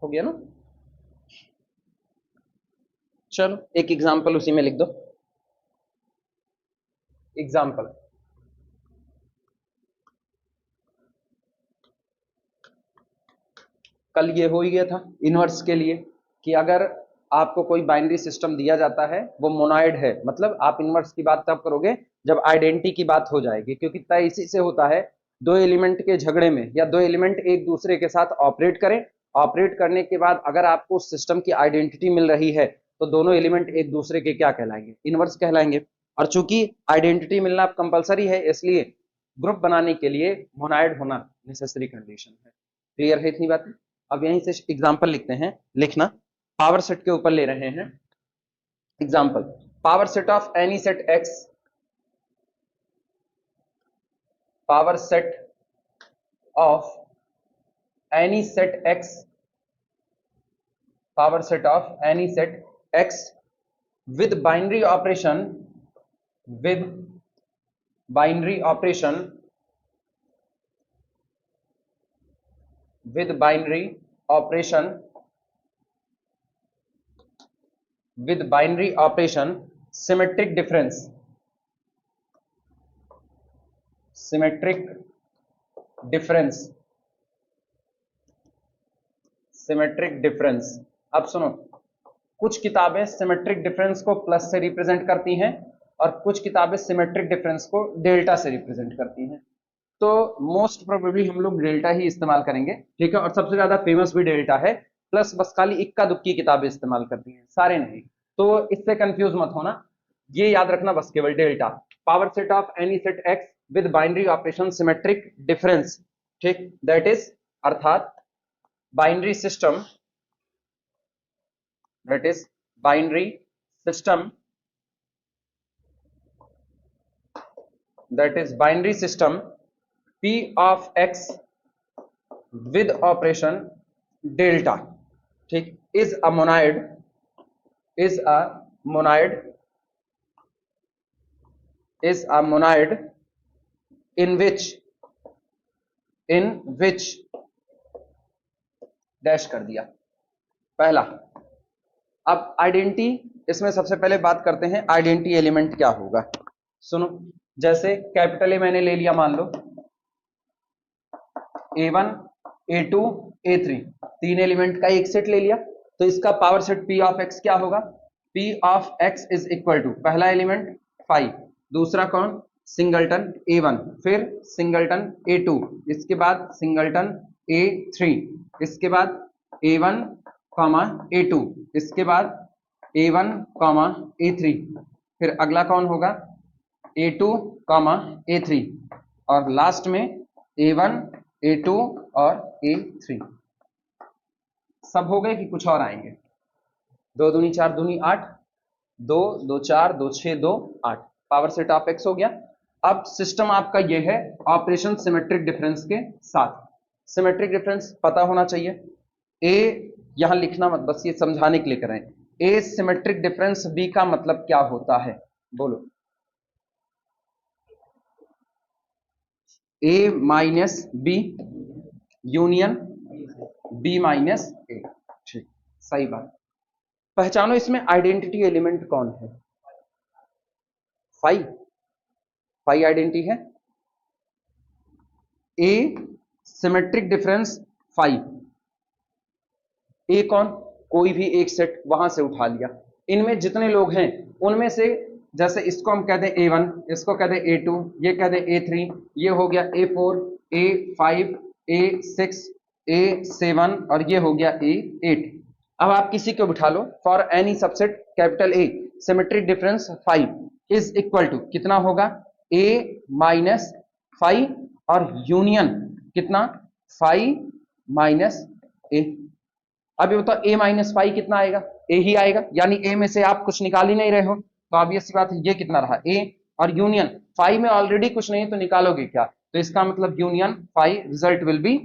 हो गया ना। चलो एक एग्जांपल उसी में लिख दो। एग्जांपल, कल ये हो ही गया था इनवर्स के लिए कि अगर आपको कोई बाइनरी सिस्टम दिया जाता है वो मोनॉइड है, मतलब आप इनवर्स की बात तब करोगे जब आइडेंटिटी की बात हो जाएगी, क्योंकि तय इसी से होता है दो एलिमेंट के झगड़े में या दो एलिमेंट एक दूसरे के साथ ऑपरेट करें, ऑपरेट करने के बाद अगर आपको सिस्टम की आइडेंटिटी मिल रही है तो दोनों एलिमेंट एक दूसरे के क्या कहलाएंगे, इनवर्स कहलाएंगे। और चूंकि आइडेंटिटी मिलना कंपलसरी है इसलिए ग्रुप बनाने के लिए मोनॉइड होना नेसेसरी कंडीशन है। क्लियर है इतनी बात? अब यहीं से एग्जांपल लिखते हैं, लिखना पावर सेट के ऊपर ले रहे हैं example. Power set of any set x, power set of any set x, power set of any set x with binary operation, with binary operation, with binary operation, with binary operation, symmetric difference, symmetric difference, symmetric difference। अब सुनो, कुछ किताबें symmetric difference को plus से represent करती हैं और कुछ किताबें सिमेट्रिक डिफरेंस को डेल्टा से रिप्रेजेंट करती हैं। तो मोस्ट प्रोबेबली हम लोग डेल्टा ही इस्तेमाल करेंगे, ठीक है। और सबसे ज्यादा फेमस भी डेल्टा है, प्लस बस खाली इक्का दुक्की किताबें इस्तेमाल करती हैं, सारे नहीं। तो इससे कंफ्यूज मत होना, ये याद रखना बस केवल delta. Power set of any set x with binary operation symmetric difference, ठीक, दैट इज अर्थात binary system, that is binary system, that is binary system p of x with operation delta, ठीक, is a monoid, is a monoid, is a monoid in which dash कर दिया पहला। अब identity, इसमें सबसे पहले बात करते हैं आइडेंटिटी एलिमेंट क्या होगा। सुनो, जैसे कैपिटल ए मैंने ले लिया, मान लो A1 A2 A3, तीन एलिमेंट का एक सेट ले लिया, तो इसका power set P of X क्या होगा? P of X is equal to पहला एलिमेंट 5, दूसरा कौन? सिंगलटन A1, फिर सिंगलटन A2, इसके बाद सिंगलटन A3, इसके बाद A1 A2, इसके बाद A1 A3, फिर अगला कौन होगा? A2 A3, और लास्ट में A1 A2 और A3। सब हो गए कि कुछ और आएंगे? 2 दूनी 4 दूनी 8, 2 2 4 2 6 2 8, पावर सेट ऑफ एक्स हो गया। अब सिस्टम आपका ये है ऑपरेशन सिमेट्रिक डिफरेंस के साथ। सिमेट्रिक डिफरेंस पता होना चाहिए। ए यहां लिखना मत, बस ये समझाने के लिए कर रहे हैं। ए सिमेट्रिक डिफरेंस बी का मतलब क्या होता है? बोलो। A minus B union B minus A, ठीक, सही बात। पहचानो इसमें आइडेंटिटी एलिमेंट कौन है? फाई, फाई आइडेंटिटी है। ए सिमेट्रिक डिफरेंस फाई, ए कौन? कोई भी एक सेट वहां से उठा लिया, इनमें जितने लोग हैं उनमें से, जैसे इसको हम कह दें A1, इसको कह दें A2, ये कह दें A3, ये हो गया A4 A5 A6 A7 और ये हो गया A8। अब आप किसी को बिठा लो, for any subset capital A symmetric difference 5 is equal to कितना होगा? A माइनस 5 और यूनियन कितना? 5 माइनस A। अब ये बताओ A माइनस 5 कितना आएगा? A ही आएगा, यानी A में से आप कुछ निकाल ही नहीं रहे हो, तो ऑब्वियस सी बात है ये कितना रहा? A, और यूनियन 5 में ऑलरेडी कुछ नहीं तो निकालोगे क्या? तो इसका मतलब यूनियन 5 रिजल्ट विल बी,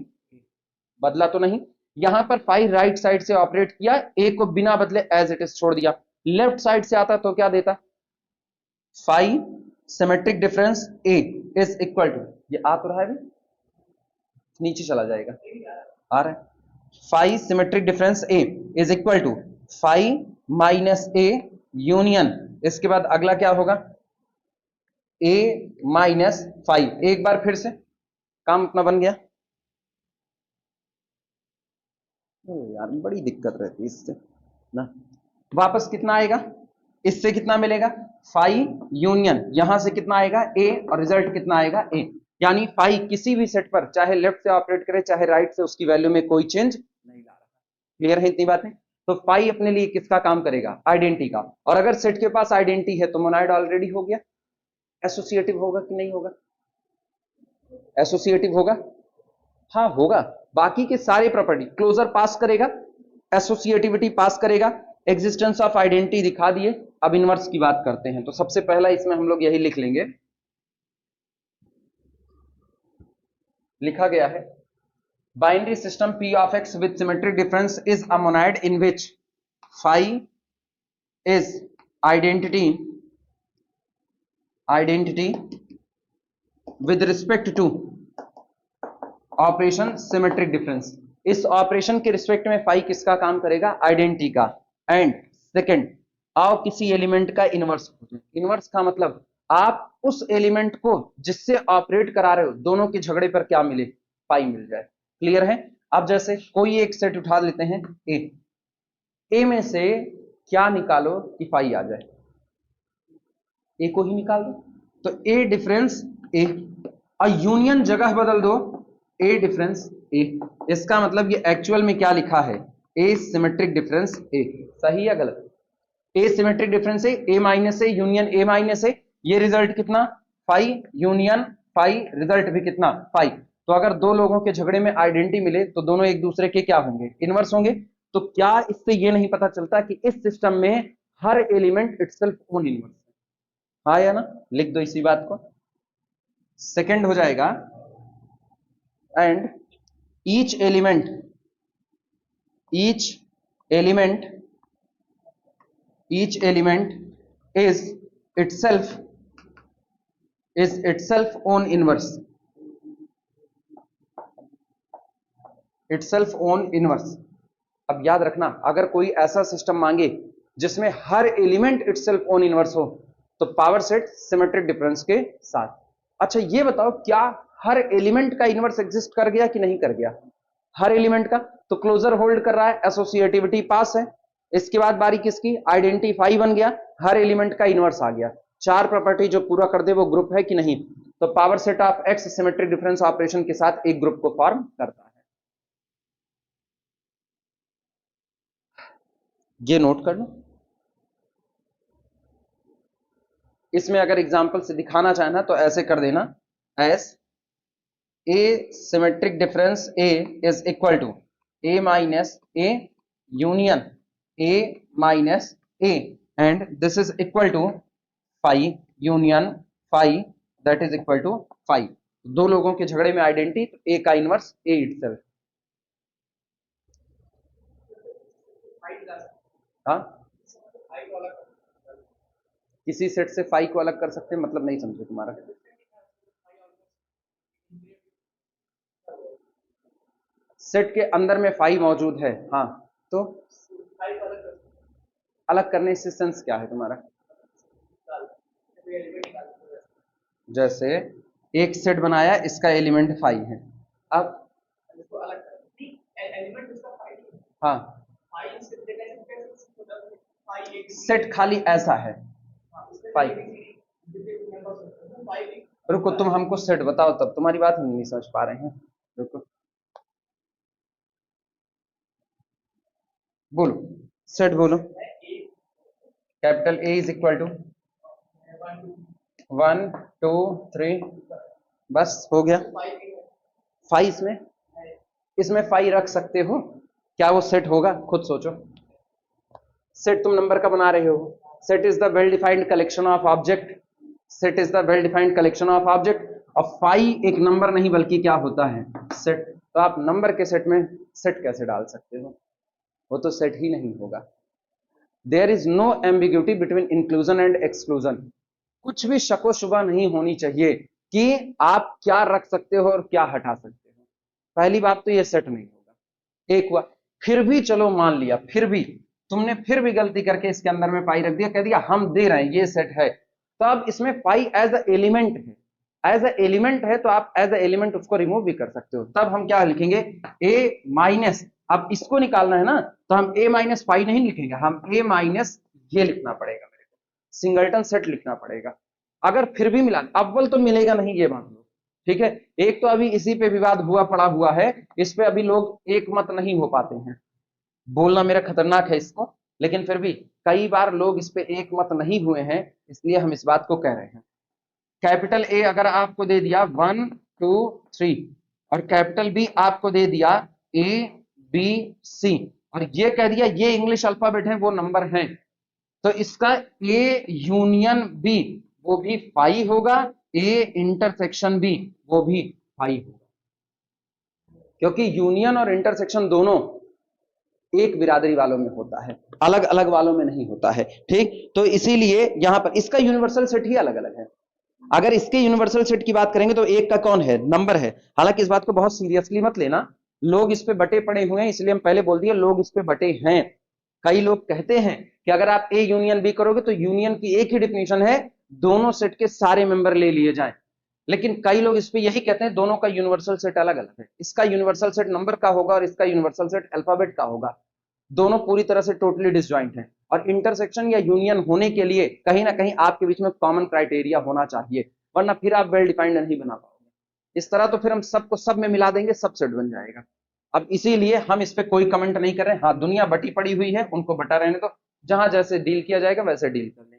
बदला तो नहीं। यहां पर 5 राइट साइड से ऑपरेट किया, A को बिना बदले एज इट इज छोड़ दिया। लेफ्ट साइड से आता तो क्या देता? 5 symmetric difference A is equal to, ये आ तो रहा है, नीचे चला जाएगा, आ रहा है phi symmetric difference A is equal to phi minus A union, इसके बाद अगला क्या होगा, ए माइनस फाई। एक बार फिर से काम अपना बन गया। यार बड़ी दिक्कत रहती है इससे ना। वापस कितना आएगा, इससे कितना मिलेगा, फाई यूनियन, यहां से कितना आएगा ए, और रिजल्ट कितना आएगा ए। यानी फाई किसी भी सेट पर चाहे लेफ्ट से ऑपरेट करे चाहे राइट से, उसकी वैल्यू में कोई चेंज नहीं ला रहा। क्लियर है इतनी बातें। तो फाई अपने लिए किसका काम करेगा, आइडेंटिटी का। और अगर सेट के पास आइडेंटिटी है तो मोनाइड ऑलरेडी हो गया। एसोसिएटिव होगा कि नहीं होगा, एसोसिएटिव होगा, हाँ होगा। बाकी के सारे प्रॉपर्टी क्लोजर पास करेगा, एसोसिएटिविटी पास करेगा, एग्जिस्टेंस ऑफ आइडेंटिटी दिखा दिए। अब इनवर्स की बात करते हैं, तो सबसे पहला इसमें हम लोग यही लिख लेंगे, लिखा गया है binary system P of X with symmetric difference is a monoid in which phi is identity with respect to operation symmetric difference. इस ऑपरेशन के रिस्पेक्ट में फाई किसका काम करेगा, आइडेंटिटी का। एंड सेकंड, आओ किसी एलिमेंट का इनवर्स खोजें। इनवर्स का मतलब आप उस एलिमेंट को जिससे ऑपरेट करा रहे हो, दोनों के झगड़े पर क्या मिले, फाई मिल जाए। क्लियर है। अब जैसे कोई एक सेट उठा लेते हैं ए में से क्या निकालो कि फाई आ जाए, ए को ही निकाल दो। तो ए डिफरेंस ए, और यूनियन जगह बदल दो, ए डिफरेंस ए। इसका मतलब ये एक्चुअल में क्या लिखा है, ए सिमेट्रिक डिफरेंस ए। सही या गलत, A symmetric difference A minus A union A minus A, ये रिजल्ट कितना, फाई यूनियन फाई, रिजल्ट भी कितना, फाई। तो अगर दो लोगों के झगड़े में आइडेंटिटी मिले तो दोनों एक दूसरे के क्या होंगे, इनवर्स होंगे। तो क्या इससे ये नहीं पता चलता कि इस सिस्टम में हर एलिमेंट इटसेल्फ ओन इनवर्स है, हाँ या ना, लिख दो इसी बात को। सेकंड हो जाएगा, and each element is itself own inverse, अब याद रखना, अगर कोई ऐसा सिस्टम मांगे जिसमें हर एलिमेंट इटसेल्फ ओन इनवर्स हो तो पावर सेट सिमेट्रिक डिफरेंस के साथ। अच्छा ये बताओ, क्या हर एलिमेंट का इनवर्स एग्जिस्ट कर गया कि नहीं कर गया, हर एलिमेंट का। तो क्लोजर होल्ड कर रहा है, एसोसिएटिविटी पास है। इसके बाद बारी किसकी, आइडेंटिफाई बन गया, हर एलिमेंट का इनवर्स आ गया। चार प्रॉपर्टी जो पूरा कर दे वो ग्रुप है कि नहीं। तो power set of x symmetric difference operation के साथ एक ग्रुप को फॉर्म करता है। ये नोट कर लो। इसमें अगर एग्जांपल से दिखाना चाहे ना तो ऐसे कर देना, as A symmetric difference A is equal to A minus A union A minus A, and this is equal to phi union phi, that is equal to phi. दो लोगों के झगड़े में आइडेंटिटी, तो ए का इनवर्स ए इटसेल्फ। हाँ, किसी set से फाई को अलग कर सकते हैं, मतलब नहीं समझे तुम्हारा। सेट के अंदर में फाई मौजूद है, हाँ, तो अलग करने से सेंस क्या है तुम्हारा। जैसे एक सेट बनाया, इसका एलिमेंट फाई है, अब हाँ, सेट खाली ऐसा है फाई। रुको, तुम हमको सेट बताओ तब, तुम्हारी बात हम नहीं समझ पा रहे हैं। रुको, बोलो सेट बोलो। Capital A is equal to 1 2 3, बस हो गया। फाई इसमें फाई रख सकते हो, क्या वो सेट होगा, खुद सोचो। सेट तुम नंबर का बना रहे हो, set is the well defined collection of object, set is the well defined collection of object. और फाई एक नंबर नहीं बल्कि क्या होता है, सेट। तो आप नंबर के सेट में सेट कैसे डाल सकते हो, वो तो सेट ही नहीं होगा। There is no ambiguity between inclusion and exclusion, कुछ भी शको शुबा नहीं होनी चाहिए कि आप क्या रख सकते हो और क्या हटा सकते हो। पहली बात तो ये सेट नहीं होगा। एक हुआ। फिर भी चलो मान लिया, फिर भी तुमने फिर भी गलती करके इसके अंदर में पाई रख दिया, कह दिया हम दे रहे हैं ये सेट है, तो अब इसमें पाई एज अ एलिमेंट है, एज अ एलिमेंट है, तो आप एज अ एलिमेंट उसको रिमूव भी कर सकते हो। तब हम क्या लिखेंगे, ए माइनस, अब इसको निकालना है ना, तो हम ए माइनस पाई नहीं लिखेंगे, हम ए माइनस ये लिखना पड़ेगा, मेरे को सिंगलटन सेट लिखना पड़ेगा। अगर फिर भी मिला, अव्वल तो मिलेगा नहीं ये मान लो, ठीक है। एक तो अभी इसी पे विवाद हुआ पड़ा हुआ है, इस पे अभी लोग एक मत नहीं हो पाते हैं, बोलना मेरा खतरनाक है इसको, लेकिन फिर भी कई बार लोग इस पे एक मत नहीं हुए हैं, इसलिए हम इस बात को कह रहे हैं। कैपिटल ए अगर आपको दे दिया 1 2 3, और कैपिटल बी आपको दे दिया A B C, और ये कह दिया ये इंग्लिश अल्फाबेट है, वो नंबर है, तो इसका ए यूनियन बी वो भी फाई होगा, ए इंटरसेक्शन बी वो भी फाई होगा, क्योंकि यूनियन और इंटरसेक्शन दोनों एक बिरादरी वालों में होता है, अलग अलग वालों में नहीं होता है, ठीक। तो इसीलिए यहां पर इसका यूनिवर्सल सेट ही अलग अलग है। अगर इसके यूनिवर्सल सेट की बात करेंगे तो एक का कौन है, नंबर है। हालांकि इस बात को बहुत सीरियसली मत लेना, लोग इस पे बटे पड़े हुए हैं, इसलिए हम पहले बोल दिए लोग इस पे बटे हैं। कई लोग कहते हैं कि अगर आप ए यूनियन बी करोगे तो यूनियन की एक ही डिफिनेशन है, दोनों सेट के सारे मेंबर ले लिए जाएं, लेकिन कई लोग इस पे यही कहते हैं दोनों का यूनिवर्सल सेट अलग अलग है, इसका यूनिवर्सल सेट नंबर का होगा और इसका यूनिवर्सल सेट अल्फाबेट का होगा, दोनों पूरी तरह से टोटली डिसजॉइंट है। और इंटरसेक्शन या यूनियन होने के लिए कहीं ना कहीं आपके बीच में कॉमन क्राइटेरिया होना चाहिए, वरना फिर आप वेल डिफाइंड नहीं बना पाओगे। इस तरह तो फिर हम सबको सब में मिला देंगे, सब सेट बन जाएगा। अब इसीलिए हम इस पे कोई कमेंट नहीं कर रहे हैं। हाँ, दुनिया बटी पड़ी हुई है, उनको बटा रहने तो, जहां जैसे डील किया जाएगा वैसे डील कर लेंगे।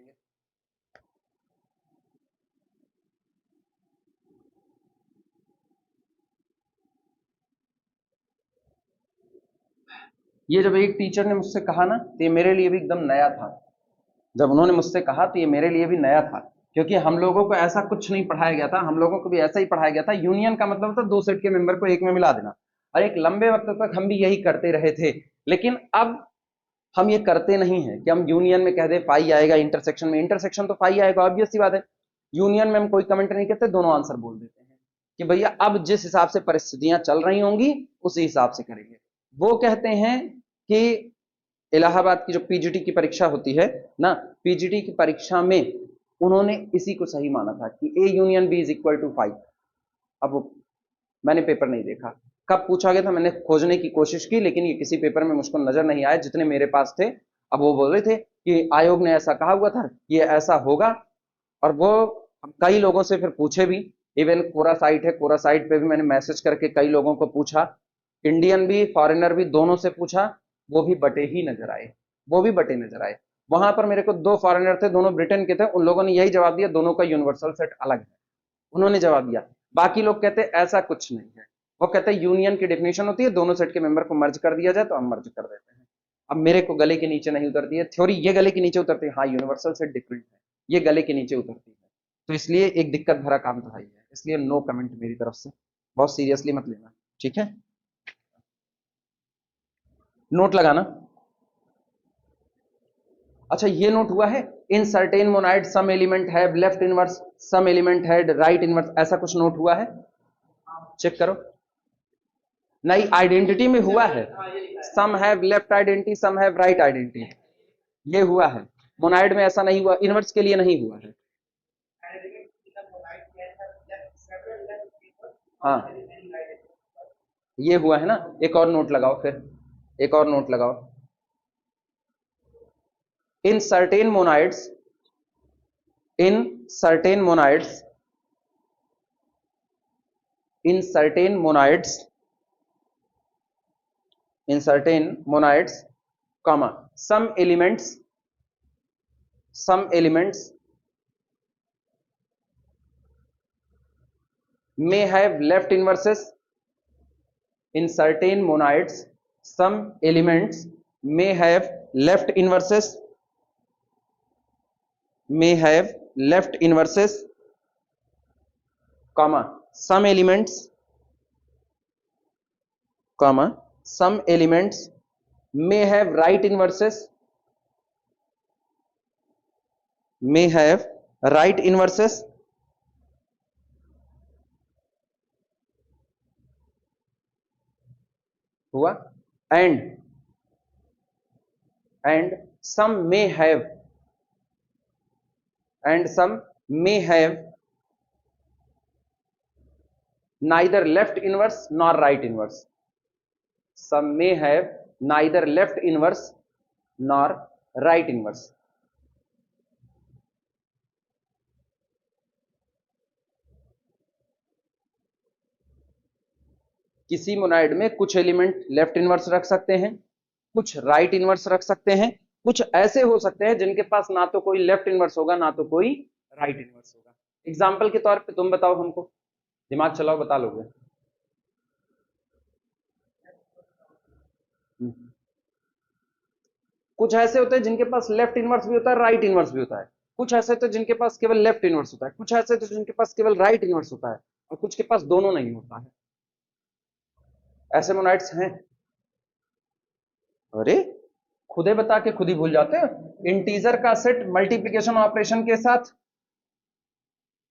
ये जब एक टीचर ने मुझसे कहा ना, तो ये मेरे लिए भी एकदम नया था। जब उन्होंने मुझसे कहा तो ये मेरे लिए भी नया था, क्योंकि हम लोगों को ऐसा कुछ नहीं पढ़ाया गया था, हम लोगों को भी ऐसा ही पढ़ाया गया था, यूनियन का मतलब था दो सेट के मेंबर को एक में मिला देना, और एक लंबे वक्त तक हम भी यही करते रहे थे। लेकिन अब हम ये करते नहीं है कि हम यूनियन में कह दे पाई आएगा, इंटरसेक्शन में इंटरसेक्शन तो पाई आएगा, ऑब्वियस सी बात है। यूनियन में हम कोई कमेंट नहीं करते, दोनों आंसर बोल देते हैं कि भैया अब जिस हिसाब से परिस्थितियां चल रही होंगी उसी हिसाब से करेंगे। वो कहते हैं कि इलाहाबाद की जो पीजीटी की परीक्षा होती है ना, पीजीटी की परीक्षा में उन्होंने इसी को सही माना था कि A union B is equal to 5। अब वो मैंने पेपर नहीं देखा, कब पूछा गया था, मैंने खोजने की कोशिश की, लेकिन ये किसी पेपर में मुझको नजर नहीं आया जितने मेरे पास थे। अब वो बोल रहे थे कि आयोग ने ऐसा कहा हुआ था, ये ऐसा होगा, और वो कई लोगों से फिर पूछे भी, इवन कोरा साइट है, कोरा साइट पे भी मैंने मैसेज करके कई लोगों को पूछा, इंडियन भी फॉरेनर भी दोनों से पूछा, वो भी बटे ही नजर आए, वो भी बटे नजर आए। वहां पर मेरे को दो फॉरेनर थे, दोनों ब्रिटेन के थे, उन लोगों ने यही जवाब दिया दोनों का यूनिवर्सल सेट अलग है, उन्होंने जवाब दिया। बाकी लोग कहते ऐसा कुछ नहीं है, वो कहते यूनियन की डेफिनेशन होती है दोनों सेट के मेंबर को मर्ज कर दिया जाए, तो हम मर्ज कर देते हैं। अब मेरे को गले के नीचे नहीं उतरती है थ्योरी, ये गले के नीचे उतरती है, हाँ यूनिवर्सल सेट डिफरेंट है, ये गले के नीचे उतरती है, तो इसलिए एक दिक्कत भरा काम तो है, इसलिए नो कमेंट मेरी तरफ से, बहुत सीरियसली मत लेना, ठीक है। नोट लगाना। अच्छा, ये नोट हुआ है, in certain monoid some element have left inverse, some element had right inverse, ऐसा कुछ नोट हुआ है, चेक करो। नहीं, आइडेंटिटी में हुआ है, some have left identity, some have right identity, ये हुआ है। मोनाइड में ऐसा नहीं हुआ, इनवर्स के लिए नहीं हुआ है। हाँ, ये हुआ है ना, एक और नोट लगाओ फिर, एक और नोट लगाओ। In certain monoids, in certain monoids, in certain monoids, in certain monoids, comma some elements may have left inverses, in certain monoids some elements may have left inverses, may have left inverses, comma some elements, comma some elements may have right inverses, may have right inverses, हुआ। and some may have neither left inverse nor right inverse. Some may have neither left inverse nor right inverse. किसी monoid में कुछ element left inverse रख सकते हैं, कुछ right inverse रख सकते हैं, कुछ ऐसे हो सकते हैं जिनके पास ना तो कोई लेफ्ट इनवर्स होगा ना तो कोई राइट इनवर्स होगा। एग्जाम्पल के तौर पे तुम बताओ, हमको दिमाग चलाओ, बता लोगे। कुछ ऐसे होते हैं जिनके पास लेफ्ट इनवर्स भी होता है, राइट इनवर्स भी होता है। कुछ ऐसे होते हैं जिनके पास केवल लेफ्ट इनवर्स होता है, कुछ ऐसे होते हैं जिनके पास केवल राइट इनवर्स होता है, और कुछ के पास दोनों नहीं होता है। ऐसे मोनाइट्स हैं। अरे खुदे बता के खुद ही भूल जाते हैं। इंटीजर का सेट मल्टीप्लिकेशन ऑपरेशन के साथ,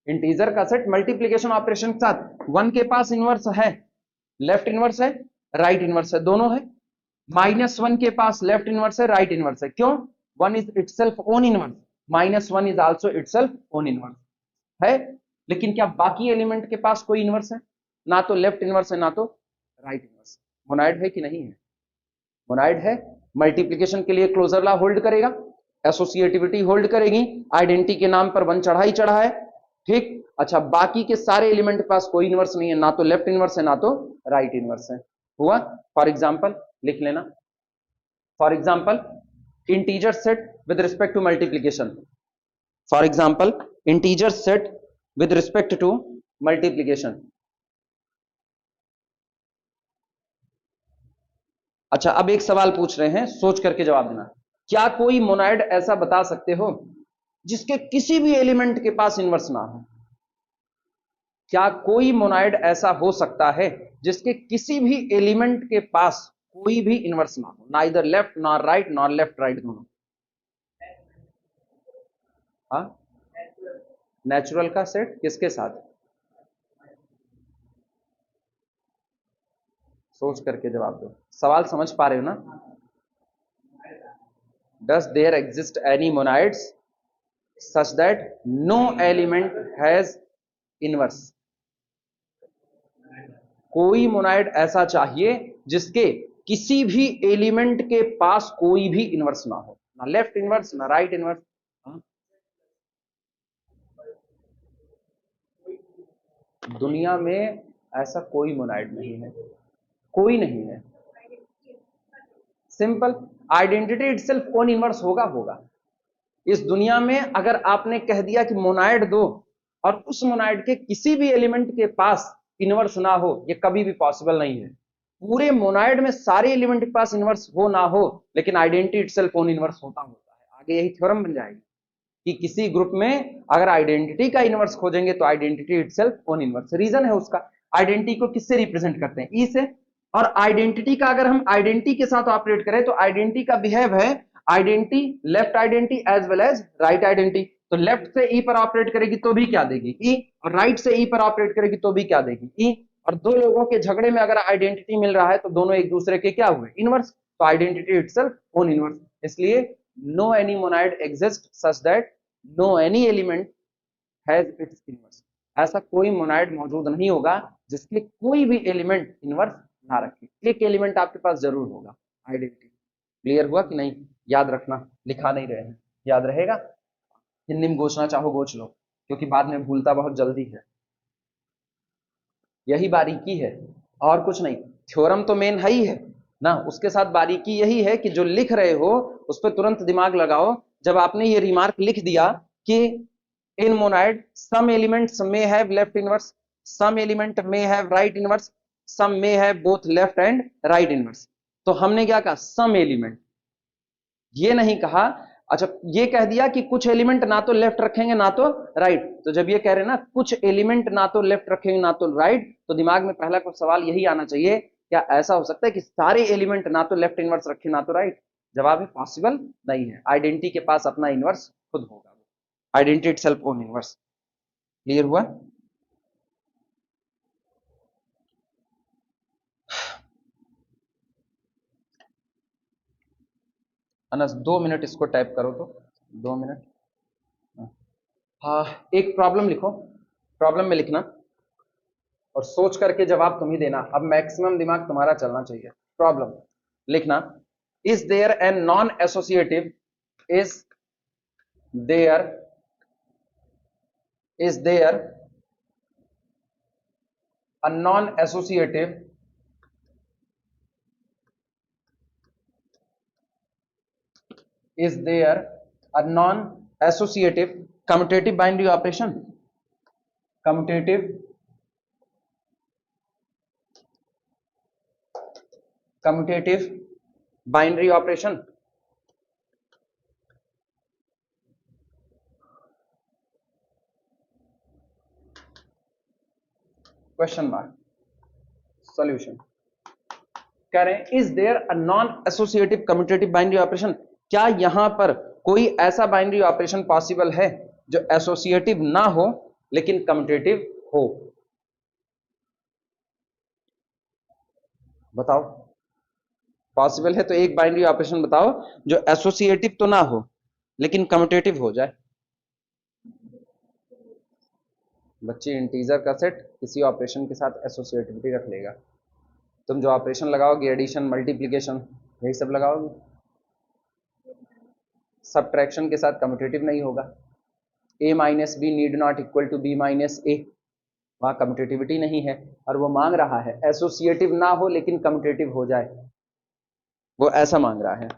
इंटीजर का सेट मल्टीप्लिकेशन ऑपरेशन के साथ, वन के पास इनवर्स है, लेफ्ट इनवर्स है, राइट इनवर्स है, दोनों है। -1 के पास लेफ्ट इनवर्स है, राइट इनवर्स है। क्यों? One is itself own inverse, -1 is also itself own inverse है। लेकिन क्या बाकी एलिमेंट के पास कोई इनवर्स है? ना तो लेफ्ट इनवर्स है ना तो राइट इनवर्स। मोनाइड है कि नहीं है? मोनाइड है। मल्टीप्लिकेशन के लिए क्लोजर लॉ होल्ड करेगा, एसोसिएटिविटी होल्ड करेगी, आइडेंटिटी के नाम पर वन चढ़ा ही चढ़ा है। ठीक। अच्छा, बाकी के सारे एलिमेंट के पास कोई इनवर्स नहीं है, ना तो लेफ्ट इनवर्स है ना तो राइट इनवर्स है। हुआ? फॉर एग्जाम्पल लिख लेना। For example integer set with respect to multiplication. For example integer set with respect to multiplication. अच्छा, अब एक सवाल पूछ रहे हैं, सोच करके जवाब देना। क्या कोई मोनाइड ऐसा बता सकते हो जिसके किसी भी एलिमेंट के पास इनवर्स ना हो? क्या कोई मोनाइड ऐसा हो सकता है जिसके किसी भी एलिमेंट के पास कोई भी इनवर्स ना हो, ना इधर left nor right nor left right दोनों? हाँ, नेचुरल का सेट किसके साथ? सोच करके जवाब दो। सवाल समझ पा रहे हो ना? Does there exist any monoids such that no element has inverse? कोई मोनाइड ऐसा चाहिए जिसके किसी भी एलिमेंट के पास कोई भी इनवर्स ना हो, ना लेफ्ट इनवर्स ना राइट इनवर्स। दुनिया में ऐसा कोई मोनाइड नहीं है, कोई नहीं है। Simple, identity itself own inverse होगा होगा। इस दुनिया में अगर आपने कह दिया कि मोनाइड दो और उस मोनाइड के किसी भी एलिमेंट के पास इनवर्स ना हो, ये कभी भी पॉसिबल नहीं है। पूरे मोनाइड में सारे एलिमेंट के पास इनवर्स हो ना हो, लेकिन आइडेंटिटी इटसेल्फ ओन इनवर्स होता होता है। आगे यही थ्योरम बन जाएगी कि किसी ग्रुप में अगर आइडेंटिटी का इनवर्स खोजेंगे तो identity itself own inverse. Reason है उसका, आइडेंटिटी को किससे रिप्रेजेंट करते हैं? ई से। और आइडेंटिटी का अगर हम आइडेंटिटी के साथ ऑपरेट करें तो आइडेंटिटी का बिहेव है identity, left identity as well as right identity. तो लेफ्ट से ई पर ऑपरेट करेगी तो भी क्या देगी? ई। और राइट से ई पर ऑपरेट करेगी तो भी क्या देगी? ई। और दो लोगों के झगड़े में अगर आइडेंटिटी मिल रहा है तो दोनों एक दूसरे के क्या हुए? इनवर्स। तो आइडेंटिटी इटसेल्फ ओन इनवर्स। इसलिए no any monoid exist such that no any element has its inverse. ऐसा कोई मोनाइड मौजूद नहीं होगा जिसके कोई भी एलिमेंट इनवर्स ना रखे। एक एलिमेंट आपके पास जरूर होगा, आइडेंटिटी। क्लियर हुआ कि नहीं? याद रखना, लिखा नहीं रहे हैं, याद रहेगा। हिंदी में गोचना चाहो गोच लो, क्योंकि बाद में भूलता बहुत जल्दी है। यही बारीकी है और कुछ नहीं। थ्योरम तो मेन है ही है ना, उसके साथ बारीकी यही है कि जो लिख रहे हो उस पर तुरंत दिमाग लगाओ। जब आपने ये रिमार्क लिख दिया कि in monoid some elements may have left inverse, some element may have right inverse, some may have both left and right inverse, तो हमने क्या कहा? सम एलिमेंट, ये नहीं कहा। अच्छा, ये कह दिया कि कुछ एलिमेंट ना तो लेफ्ट रखेंगे ना तो राइट। तो जब ये कह रहे हैं ना कुछ एलिमेंट ना तो लेफ्ट रखेंगे ना तो राइट, तो दिमाग में पहला कुछ सवाल यही आना चाहिए, क्या ऐसा हो सकता है कि सारे एलिमेंट ना तो लेफ्ट इनवर्स रखे ना तो राइट? जवाब है पॉसिबल नहीं है। आइडेंटिटी के पास अपना इनवर्स खुद होगा, identity itself own inverse. Clear हुआ? अनस 2 मिनट इसको टाइप करो तो 2 मिनट। हाँ, एक प्रॉब्लम लिखो, प्रॉब्लम में लिखना और सोच करके जवाब तुम ही देना। अब मैक्सिमम दिमाग तुम्हारा चलना चाहिए। प्रॉब्लम लिखना, is there an non associative, is there is there a non-associative is there a non-associative commutative binary operation, commutative binary operation? Question mark, solution. कह रहे हैं is there a non associative commutative binary operation, क्या यहां पर कोई ऐसा binary operation possible है जो एसोसिएटिव ना हो लेकिन कम्यूटेटिव हो? बताओ, पॉसिबल है तो एक बाइनरी ऑपरेशन बताओ जो एसोसिएटिव तो ना हो लेकिन कम्यूटेटिव हो जाए। बच्चे, इंटीजर का सेट किसी ऑपरेशन के साथ एसोसिएटिविटी रख लेगा। तुम जो ऑपरेशन लगाओगे, एडिशन, मल्टीप्लिकेशन, यही सब लगाओगे, सब्ट्रैक्शन के साथ कम्यूटेटिव नहीं होगा। a minus B need not equal to b minus A, वहां कम्यूटेटिविटी नहीं है। और वो मांग रहा है एसोसिएटिव ना हो लेकिन कम्यूटेटिव हो जाए, वो ऐसा मांग रहा है।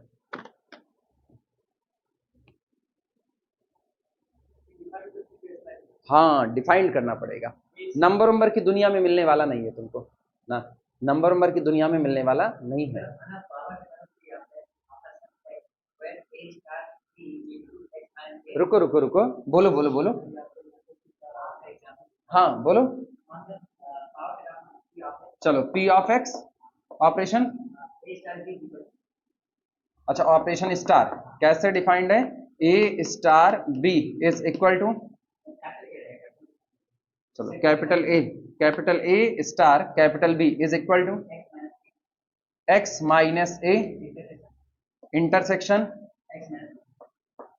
हाँ, डिफाइंड करना पड़ेगा। नंबर नंबर की दुनिया में मिलने वाला नहीं है तुमको ना, नंबर नंबर की दुनिया में मिलने वाला नहीं है। रुको रुको रुको, बोलो बोलो बोलो, हाँ बोलो। चलो, पी ऑफ एक्स ऑपरेशन, अच्छा ऑपरेशन स्टार कैसे डिफाइंड है? A star B is equal to, चलो capital A star capital B is equal to X minus A intersection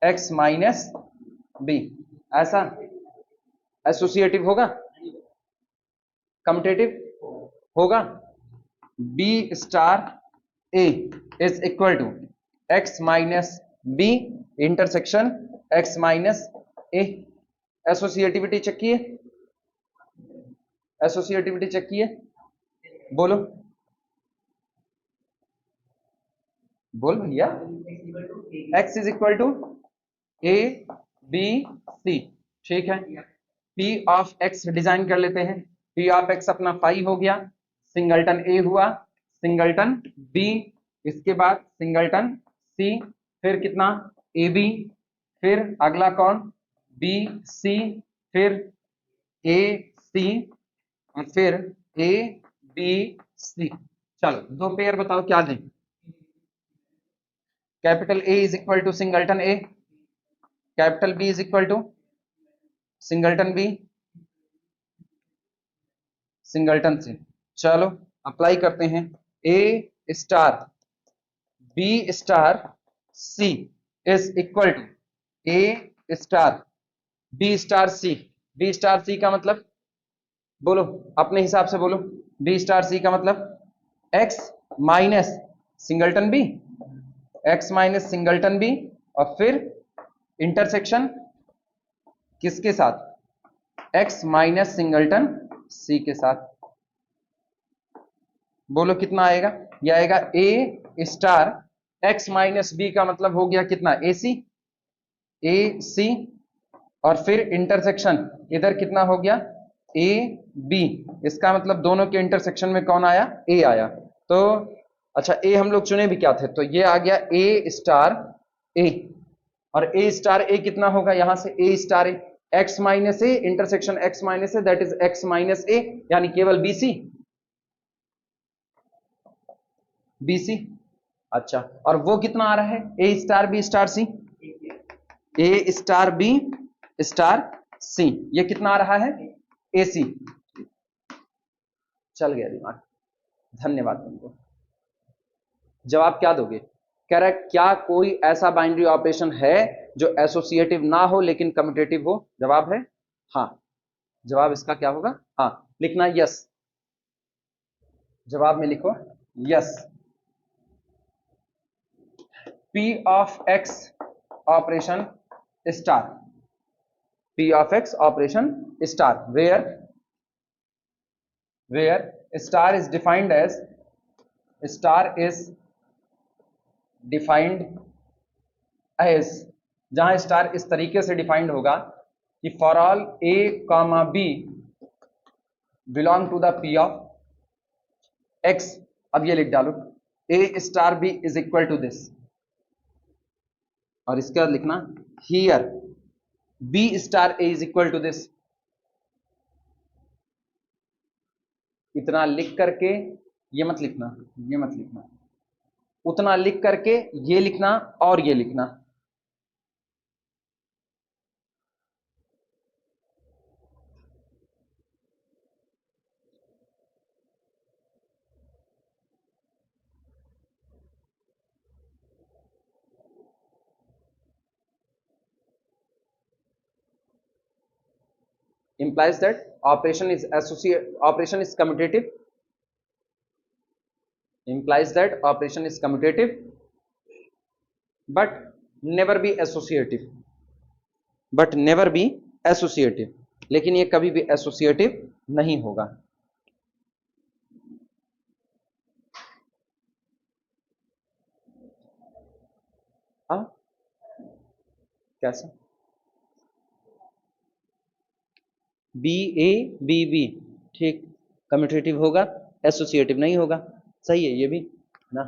X minus B, ऐसा एसोसिएटिव होगा? कम्यूटेटिव होगा? B star A is equal to X minus B intersection X minus A. Associativity check किए, associativity check किए, बोलो बोल भैया। X is equal to A B सी, ठीक है। पी ऑफ एक्स डिजाइन कर लेते हैं। पी ऑफ एक्स अपना पाई हो गया, सिंगलटन ए हुआ, सिंगलटन बी, इसके बाद सिंगलटन सी, फिर कितना ए बी, फिर अगला कौन बी सी, फिर ए सी, और फिर ए बी सी। चलो दो पेयर बताओ क्या दें? Capital A is equal to singleton A, capital B is equal to singleton B, singleton C. चलो अप्लाई करते हैं। A star B star C is equal to A star B star C. B star C का मतलब बोलो, अपने हिसाब से बोलो। बी स्टार सी का मतलब x minus singleton B, x minus singleton B, और फिर इंटरसेक्शन किसके साथ? एक्स माइनस सिंगलटन सी के साथ। बोलो कितना आएगा? यह आएगा ए स्टार एक्स माइनस बी का मतलब हो गया कितना? ए सी, ए सी, और फिर इंटरसेक्शन इधर कितना हो गया? A B. इसका मतलब दोनों के इंटरसेक्शन में कौन आया? ए आया। तो अच्छा, ए हम लोग चुने भी क्या थे? तो ये आ गया ए स्टार ए, और ए स्टार ए कितना होगा? यहां से A star A X minus A intersection X minus A, that is X minus A, यानी केवल बीसी, बीसी। अच्छा, और वो कितना आ रहा है? A star B star C, A star B star सी, ये कितना आ रहा है? ए सी। चल गया दिमाग, धन्यवाद तुमको। जवाब क्या दोगे? कह रहा है क्या कोई ऐसा बाइनरी ऑपरेशन है जो एसोसिएटिव ना हो लेकिन कम्यूटेटिव हो? जवाब है हाँ। जवाब इसका क्या होगा? हाँ, लिखना यस। जवाब में लिखो yes. P of x operation star. P of x operation star where star is defined as जहां स्टार इस तरीके से डिफाइंड होगा कि for all a comma b belong to the p of x। अब ये लिख डालो a star b is equal to this, और इसके बाद लिखना here b star a is equal to this. इतना लिख करके ये मत लिखना, ये मत लिखना, उतना लिख करके ये लिखना और ये लिखना। Implies that operation is commutative. Implies that operation is commutative but never be associative, लेकिन ये कभी भी एसोसिएटिव नहीं होगा। कैसा? बी ए बी बी, ठीक, कम्यूटेटिव होगा, एसोसिएटिव नहीं होगा। सही है ये भी ना,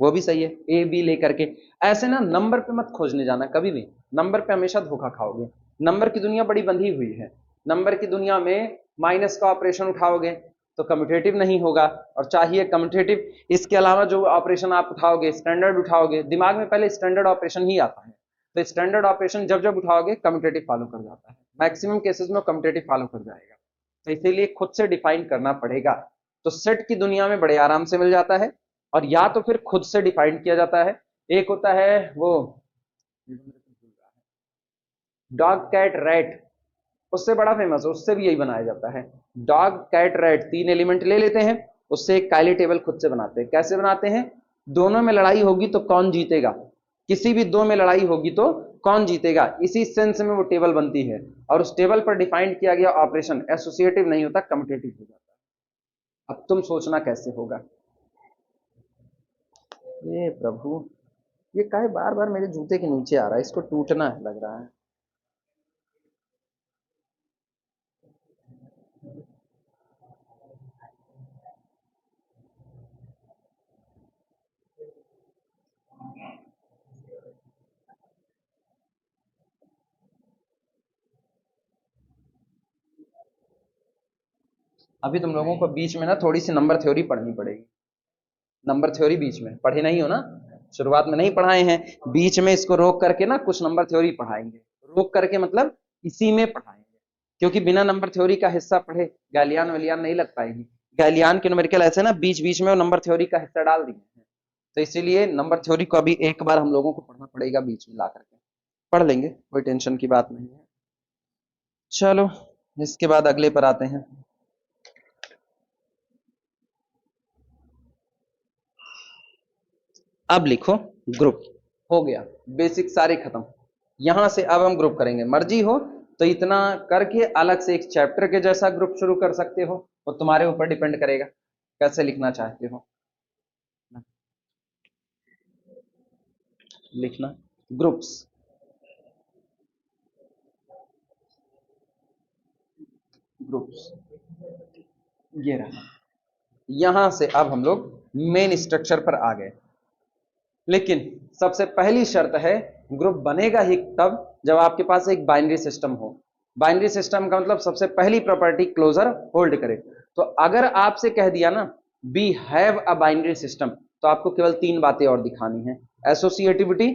वो भी सही है। ए बी लेकर के ऐसे ना नंबर पे मत खोजने जाना कभी भी, नंबर पे हमेशा धोखा खाओगे। नंबर की दुनिया बड़ी बंधी हुई है। नंबर की दुनिया में माइनस का ऑपरेशन उठाओगे तो कम्यूटेटिव नहीं होगा, और चाहिए कम्यूटेटिव। इसके अलावा जो ऑपरेशन आप उठाओगे, स्टैंडर्ड उठाओगे, दिमाग में पहले स्टैंडर्ड ऑपरेशन ही आता है, तो स्टैंडर्ड ऑपरेशन जब जब उठाओगे कम्यूटेटिव फॉलो कर जाता है। मैक्सिमम केसेस में कम्यूटेटिव फॉलो कर जाएगा, तो इसीलिए खुद से डिफाइन करना पड़ेगा। तो सेट की दुनिया में बड़े आराम से मिल जाता है, और या तो फिर खुद से डिफाइन किया जाता है। एक होता है वो डॉग कैट रैट, उससे बड़ा फेमस है, उससे भी यही बनाया जाता है। डॉग कैट रैट 3 एलिमेंट ले लेते हैं, उससे एक काइली टेबल खुद से बनाते हैं। कैसे बनाते हैं? दोनों में लड़ाई होगी तो कौन जीतेगा, किसी भी दो में लड़ाई होगी तो कौन जीतेगा, इसी सेंस में वो टेबल बनती है। और उस टेबल पर डिफाइन किया गया ऑपरेशन एसोसिएटिव नहीं होता, कम्यूटेटिव हो जाता है। अब तुम सोचना कैसे होगा। ये प्रभु, ये काहे बार बार मेरे जूते के नीचे आ रहा है, इसको टूटना है लग रहा है। अभी तुम लोगों को बीच में ना थोड़ी सी नंबर थ्योरी पढ़नी पड़ेगी। नंबर थ्योरी बीच में पढ़े नहीं हो ना, शुरुआत में नहीं पढ़ाए हैं, बीच में इसको रोक करके ना कुछ नंबर थ्योरी पढ़ाएंगे। रोक करके मतलब इसी में पढ़ाएंगे, क्योंकि बिना नंबर थ्योरी का हिस्सा पढ़े गैलियान वैलियान नहीं लग पाएगी। गैलियान के न्यूमेरिकल ऐसे ना बीच बीच में वो नंबर थ्योरी का हिस्सा डाल दिए हैं, तो इसीलिए नंबर थ्योरी को अभी एक बार हम लोगों को पढ़ना पड़ेगा, बीच में ला करके पढ़ लेंगे, कोई टेंशन की बात नहीं है। चलो इसके बाद अगले पर आते हैं। अब लिखो ग्रुप। हो गया, बेसिक सारे खत्म। यहां से अब हम ग्रुप करेंगे। मर्जी हो तो इतना करके अलग से एक चैप्टर के जैसा ग्रुप शुरू कर सकते हो, वो तुम्हारे ऊपर डिपेंड करेगा कैसे लिखना चाहते हो। लिखना ग्रुप्स, ग्रुप्स ये रहा। यहां से अब हम लोग मेन स्ट्रक्चर पर आ गए, लेकिन सबसे पहली शर्त है ग्रुप बनेगा ही तब जब आपके पास एक बाइनरी सिस्टम हो। बाइनरी सिस्टम का मतलब सबसे पहली प्रॉपर्टी क्लोजर होल्ड करे। तो अगर आपसे कह दिया ना we have a binary system, तो आपको केवल 3 बातें और दिखानी है, associativity,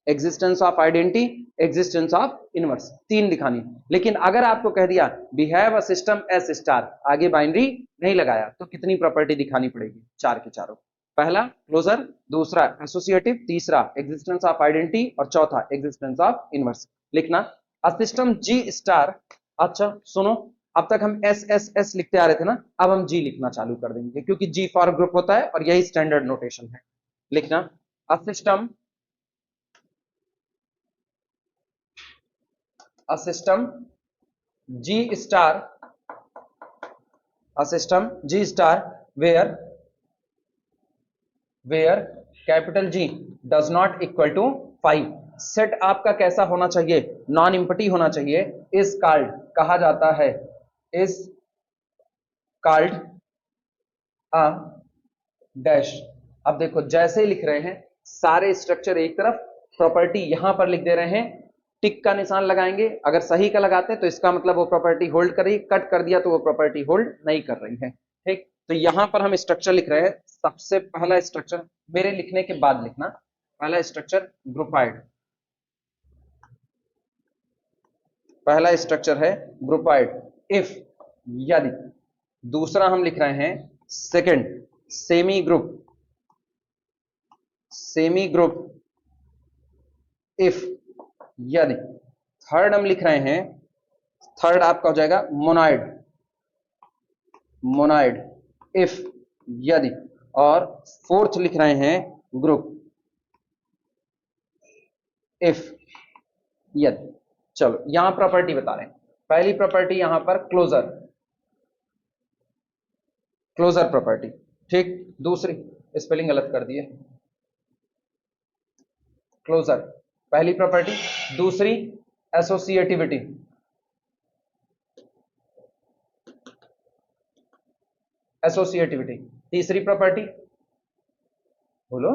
existence of identity, existence of inverse, 3 दिखानी। लेकिन अगर आपको कह दिया we have a system S star, आगे बाइनरी नहीं लगाया, तो कितनी प्रॉपर्टी दिखानी पड़ेगी? 4 की चारों। पहला क्लोजर, दूसरा एसोसिएटिव, तीसरा एग्जिस्टेंस ऑफ आइडेंटिटी और चौथा एग्जिस्टेंस ऑफ इनवर्स। लिखना अ सिस्टम जी स्टार। अच्छा सुनो, अब तक हम एस एस एस लिखते आ रहे थे ना, अब हम जी लिखना चालू कर देंगे क्योंकि जी फॉर ग्रुप होता है और यही स्टैंडर्ड नोटेशन है। लिखना a system, a system G star, a system G star where capital G does not equal to 5। Set आपका कैसा होना चाहिए? नॉन इम्पटी होना चाहिए। इज कॉल्ड, कहा जाता है, इज कॉल्ड अ डैश। अब देखो जैसे ही लिख रहे हैं सारे स्ट्रक्चर एक तरफ, प्रॉपर्टी यहां पर लिख दे रहे हैं, टिक का निशान लगाएंगे, अगर सही का लगाते हैं तो इसका मतलब वो प्रॉपर्टी होल्ड कर रही, कट कर दिया तो वो प्रॉपर्टी होल्ड नहीं कर रही है। ठीक, तो यहां पर हम स्ट्रक्चर लिख रहे हैं। सबसे पहला स्ट्रक्चर मेरे लिखने के बाद लिखना, पहला स्ट्रक्चर ग्रुपाइड, पहला स्ट्रक्चर है ग्रुपाइड इफ, यदि। दूसरा हम लिख रहे हैं second semi group, semi group if, यदि। थर्ड हम लिख रहे हैं, थर्ड आपका हो जाएगा मोनाइड, मोनाइड इफ, यदि। और फोर्थ लिख रहे हैं ग्रुप इफ, यदि। चलो यहां प्रॉपर्टी बता रहे हैं। पहली प्रॉपर्टी यहां पर क्लोजर, क्लोजर प्रॉपर्टी। ठीक, दूसरी स्पेलिंग गलत कर दिए, क्लोजर पहली प्रॉपर्टी। दूसरी एसोसिएटिविटी, एसोसिएटिविटी। तीसरी प्रॉपर्टी बोलो,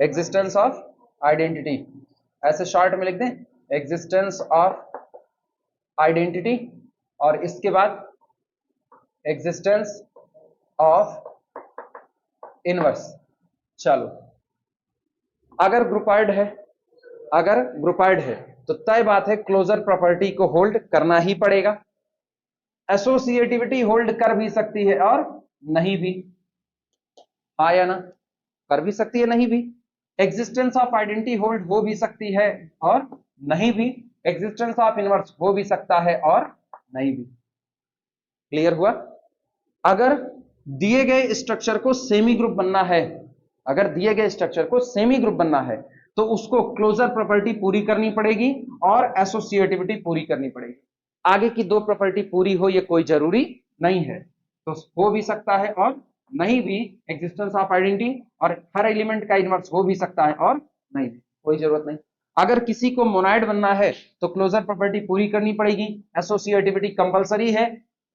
एग्जिस्टेंस ऑफ आइडेंटिटी। ऐसे शॉर्ट में लिख दें, एग्जिस्टेंस ऑफ आइडेंटिटी, और इसके बाद एग्जिस्टेंस ऑफ इनवर्स। चलो अगर ग्रुपाइड है, अगर ग्रुपाइड है तो तय बात है क्लोजर प्रॉपर्टी को होल्ड करना ही पड़ेगा। एसोसिएटिविटी होल्ड कर भी सकती है और नहीं भी, हाँ या ना, कर भी सकती है नहीं भी। एग्जिस्टेंस ऑफ आइडेंटिटी होल्ड हो भी सकती है और नहीं भी। एग्जिस्टेंस ऑफ इनवर्स हो भी सकता है और नहीं भी। क्लियर हुआ? अगर दिए गए स्ट्रक्चर को सेमी ग्रुप बनना है, अगर दिए गए स्ट्रक्चर को सेमी ग्रुप बनना है तो उसको क्लोजर प्रॉपर्टी पूरी करनी पड़ेगी और एसोसिएटिविटी पूरी करनी पड़ेगी। आगे की दो प्रॉपर्टी पूरी हो ये कोई जरूरी नहीं है, तो हो भी सकता है और नहीं भी। एग्जिस्टेंस ऑफ आइडेंटिटी और हर एलिमेंट का इनवर्स हो भी सकता है और नहीं भी, कोई जरूरत नहीं। अगर किसी को मोनाइड बनना है तो क्लोजर प्रॉपर्टी पूरी करनी पड़ेगी, एसोसिएटिविटी कंपलसरी है,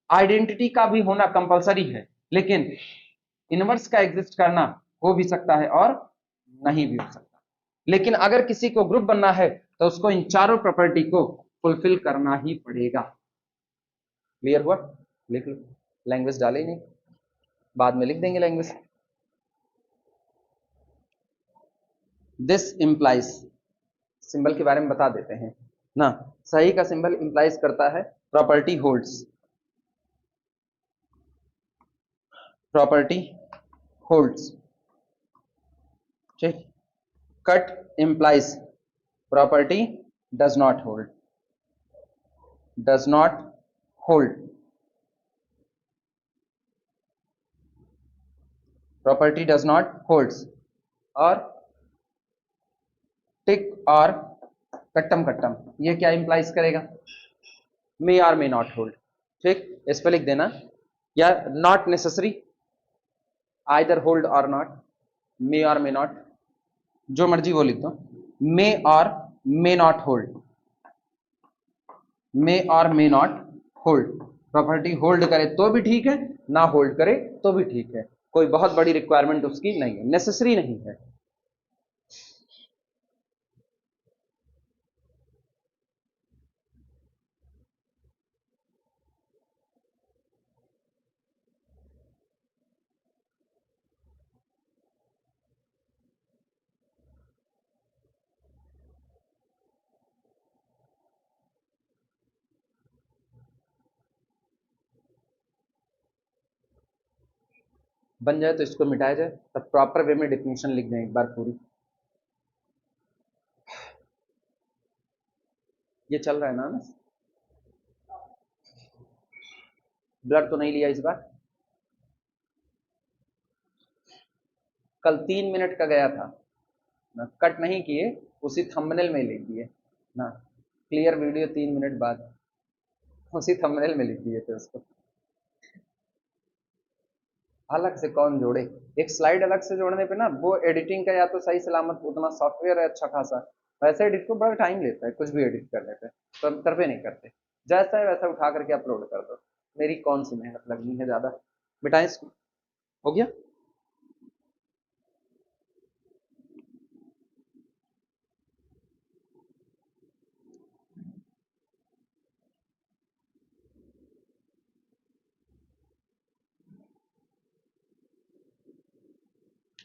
आइडेंटिटी का भी होना कंपलसरी है, लेकिन इनवर्स का एग्जिस्ट करना हो भी सकता है और नहीं भी हो सकता। लेकिन अगर किसी को ग्रुप बनना है तो उसको इन चारों प्रॉपर्टी को फुलफिल करना ही पड़ेगा। क्लियर हुआ? लिख लो, लैंग्वेज डाले ही नहीं, बाद में लिख देंगे लैंग्वेज। दिस इंप्लाइज, सिंबल के बारे में बता देते हैं ना, सही का सिंबल इंप्लाइज करता है प्रॉपर्टी होल्ड्स, प्रॉपर्टी होल्ड्स। ठीक, cut implies property does not hold, does not hold, property does not holds. और टिक और कट्टम कट्टम ये क्या इंप्लाइज करेगा? मे और मे नॉट होल्ड। ठीक, इस पे लिख देना, या नॉट नेसेसरी, आइदर होल्ड और नॉट, मे और मे नॉट, जो मर्जी वो लिख दो। मे और मे नॉट होल्ड, मे और may not hold. Property hold करे तो भी ठीक है, ना होल्ड करे तो भी ठीक है, कोई बहुत बड़ी रिक्वायरमेंट उसकी नहीं है, नेसेसरी नहीं है। बन जाए तो इसको मिटाया जाए, तब प्रॉपर वे में डिफिनेशन लिख दें एक बार पूरी। ये चल रहा है ना? ब्लड तो नहीं लिया इस बार? कल 3 मिनट का गया था ना, कट नहीं किए, उसी थंबनेल में लिख दिए ना, क्लियर वीडियो 3 मिनट बाद, उसी थंबनेल में लिख दिए थे उसको। अलग से कौन जोड़े? एक स्लाइड अलग से जोड़ने पे ना वो एडिटिंग का या तो सही सलामत उतना सॉफ्टवेयर है अच्छा खासा, वैसे एडिट को बड़ा टाइम लेता है कुछ भी एडिट करने पे, तो हम करवे नहीं करते, जैसा है वैसा उठा करके अपलोड कर दो। मेरी कौन सी मेहनत लगनी है ज्यादा। मिटाएं इसको। हो गया?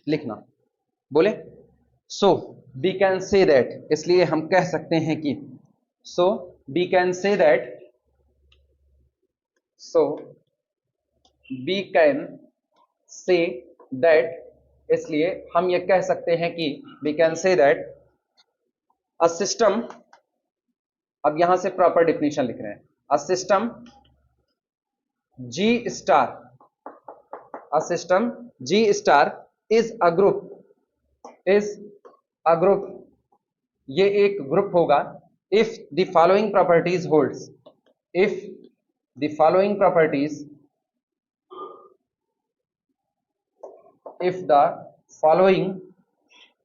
लिखना बोले। So we can say that, इसलिए हम कह सकते हैं कि, so we can say that, so we can say that, इसलिए हम ये कह सकते हैं कि we can say that a system, अब यहां से प्रॉपर डिफिनेशन लिख रहे हैं, a system G star, a system G star is a group, is a group, ये एक ग्रुप होगा, if the following properties holds, if the following properties, if the following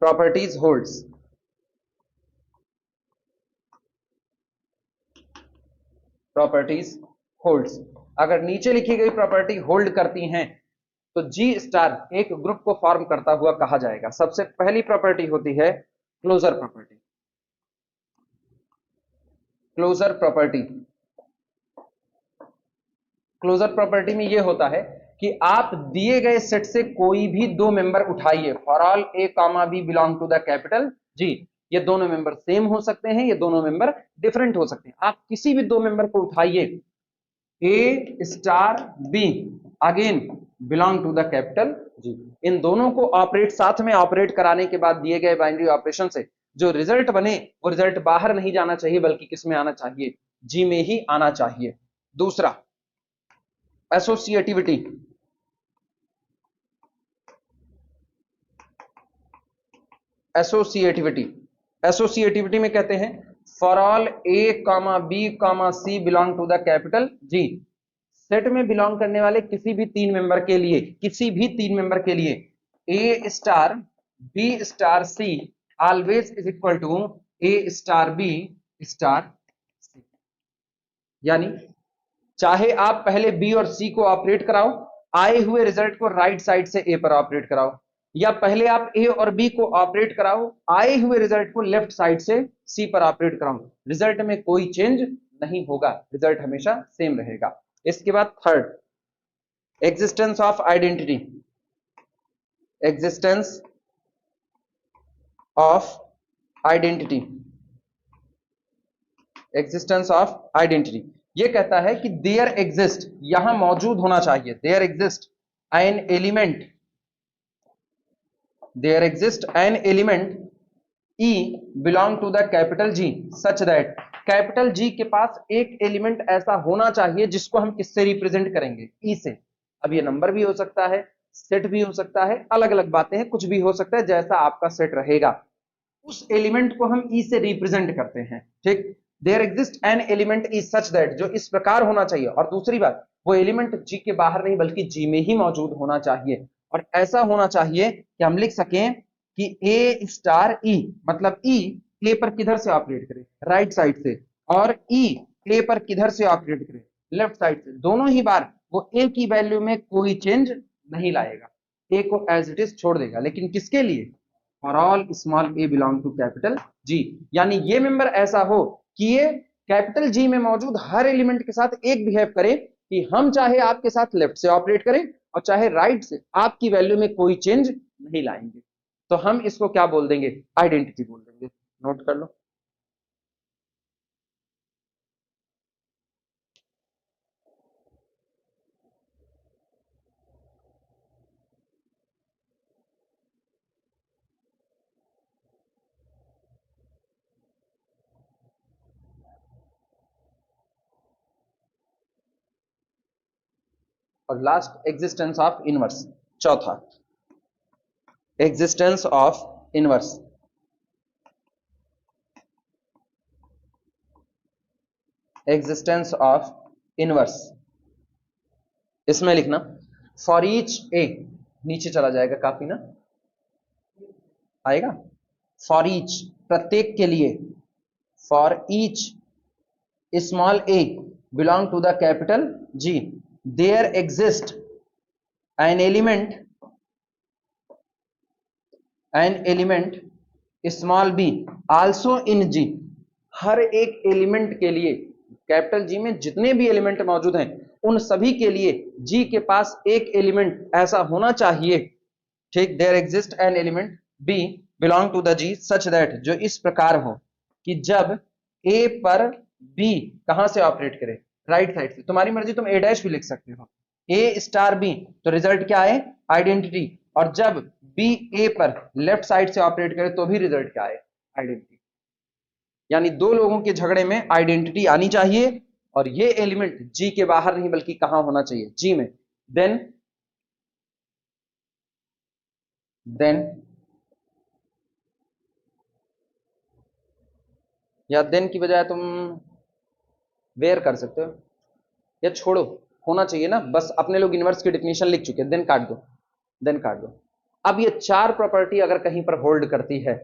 properties holds, properties holds, अगर नीचे लिखी गई property hold करती हैं तो जी स्टार एक ग्रुप को फॉर्म करता हुआ कहा जाएगा। सबसे पहली प्रॉपर्टी होती है closure property, closure property, closure property में यह होता है कि आप दिए गए सेट से कोई भी दो मेंबर उठाइए, for all A comma B belong to the capital G, ये दोनों मेंबर सेम हो सकते हैं, ये दोनों मेंबर डिफरेंट हो सकते हैं, आप किसी भी दो मेंबर को उठाइए, A star B again belong to the capital G, इन दोनों को ऑपरेट साथ में ऑपरेट कराने के बाद दिए गए बाइनरी ऑपरेशन से जो रिजल्ट बने वो रिजल्ट बाहर नहीं जाना चाहिए बल्कि किस में आना चाहिए? जी में ही आना चाहिए। दूसरा एसोसिएटिविटी, एसोसिएटिविटी, एसोसिएटिविटी में कहते हैं for all A comma b comma c belong to the capital G, set में बिलोंग करने वाले किसी भी तीन मेंबर के लिए, किसी भी तीन मेंबर के लिए A star B star C always is equal to A star B star C, यानी चाहे आप पहले बी और सी को ऑपरेट कराओ, आए हुए रिजल्ट को राइट साइड से ए पर ऑपरेट कराओ, या पहले आप ए और बी को ऑपरेट कराओ, आए हुए रिजल्ट को लेफ्ट साइड से सी पर ऑपरेट कराओ, रिजल्ट में कोई चेंज नहीं होगा, रिजल्ट हमेशा सेम रहेगा। इसके बाद third existence of identity, existence of identity, existence of identity ये कहता है कि देयर एग्जिस्ट, यहां मौजूद होना चाहिए, there exist an element, there exist an element e belong to the capital G such that, capital G के पास एक एलिमेंट ऐसा होना चाहिए जिसको हम किससे रिप्रेजेंट करेंगे? ई से। अब ये नंबर भी हो सकता है, सेट भी हो सकता है, अलग अलग बातें हैं, कुछ भी हो सकता है, जैसा आपका सेट रहेगा उस एलिमेंट को हम ई से रिप्रेजेंट करते हैं। ठीक, there exist an element is such that, जो इस प्रकार होना चाहिए, और दूसरी बात वो एलिमेंट जी के बाहर नहीं बल्कि जी में ही मौजूद होना चाहिए, और ऐसा होना चाहिए कि हम लिख सकें कि ए स्टार ई, मतलब ई प्ले पर किधर से ऑपरेट करे? राइट साइड से, और ई प्ले पर किधर से ऑपरेट करे? लेफ्ट साइड से। दोनों ही बार वो ए की वैल्यू में कोई चेंज नहीं लाएगा, ए को एज इट इज छोड़ देगा, लेकिन किसके लिए? For all small A belong to capital G, यानी ये मेंबर ऐसा हो कि ये कैपिटल जी में मौजूद हर एलिमेंट के साथ एक बिहेव करे कि हम चाहे आपके साथ लेफ्ट से ऑपरेट करें और चाहे राइट से, आपकी वैल्यू में कोई चेंज नहीं लाएंगे, तो हम इसको क्या बोल देंगे? आइडेंटिटी बोल देंगे। नोट कर लो। और लास्ट एग्जिस्टेंस ऑफ इनवर्स, चौथा existence of inverse. Existence of inverse, इसमें लिखना फॉर ईच ए, नीचे चला जाएगा काफी ना, आएगा फॉर ईच, प्रत्येक के लिए, for each small A belong to the capital G, there exist an element small B also in G. हर एक एलिमेंट के लिए, कैपिटल जी में जितने भी एलिमेंट मौजूद हैं उन सभी के लिए जी के पास एक एलिमेंट ऐसा होना चाहिए, ठीक, there exist an element b belong to the G such that, जो इस प्रकार हो कि जब ए पर बी कहां से ऑपरेट करे, राइट साइड से, तुम्हारी मर्जी, तुम ए डैश भी लिख सकते हो, ए स्टार बी, तो रिजल्ट क्या है, आइडेंटिटी, और जब बी ए पर लेफ्ट साइड से ऑपरेट करे तो भी रिजल्ट क्या है, आइडेंटिटी। यानी दो लोगों के झगड़े में आइडेंटिटी आनी चाहिए, और ये एलिमेंट जी के बाहर नहीं बल्कि कहां होना चाहिए, जी में। देन या देन की बजाय तुम वेयर कर सकते हो, या छोड़ो, होना चाहिए ना, बस अपने लोग इनवर्स की डेफिनेशन लिख चुके हैं, देन काट दो, देन काट दो। अब ये चार प्रॉपर्टी अगर कहीं पर होल्ड करती है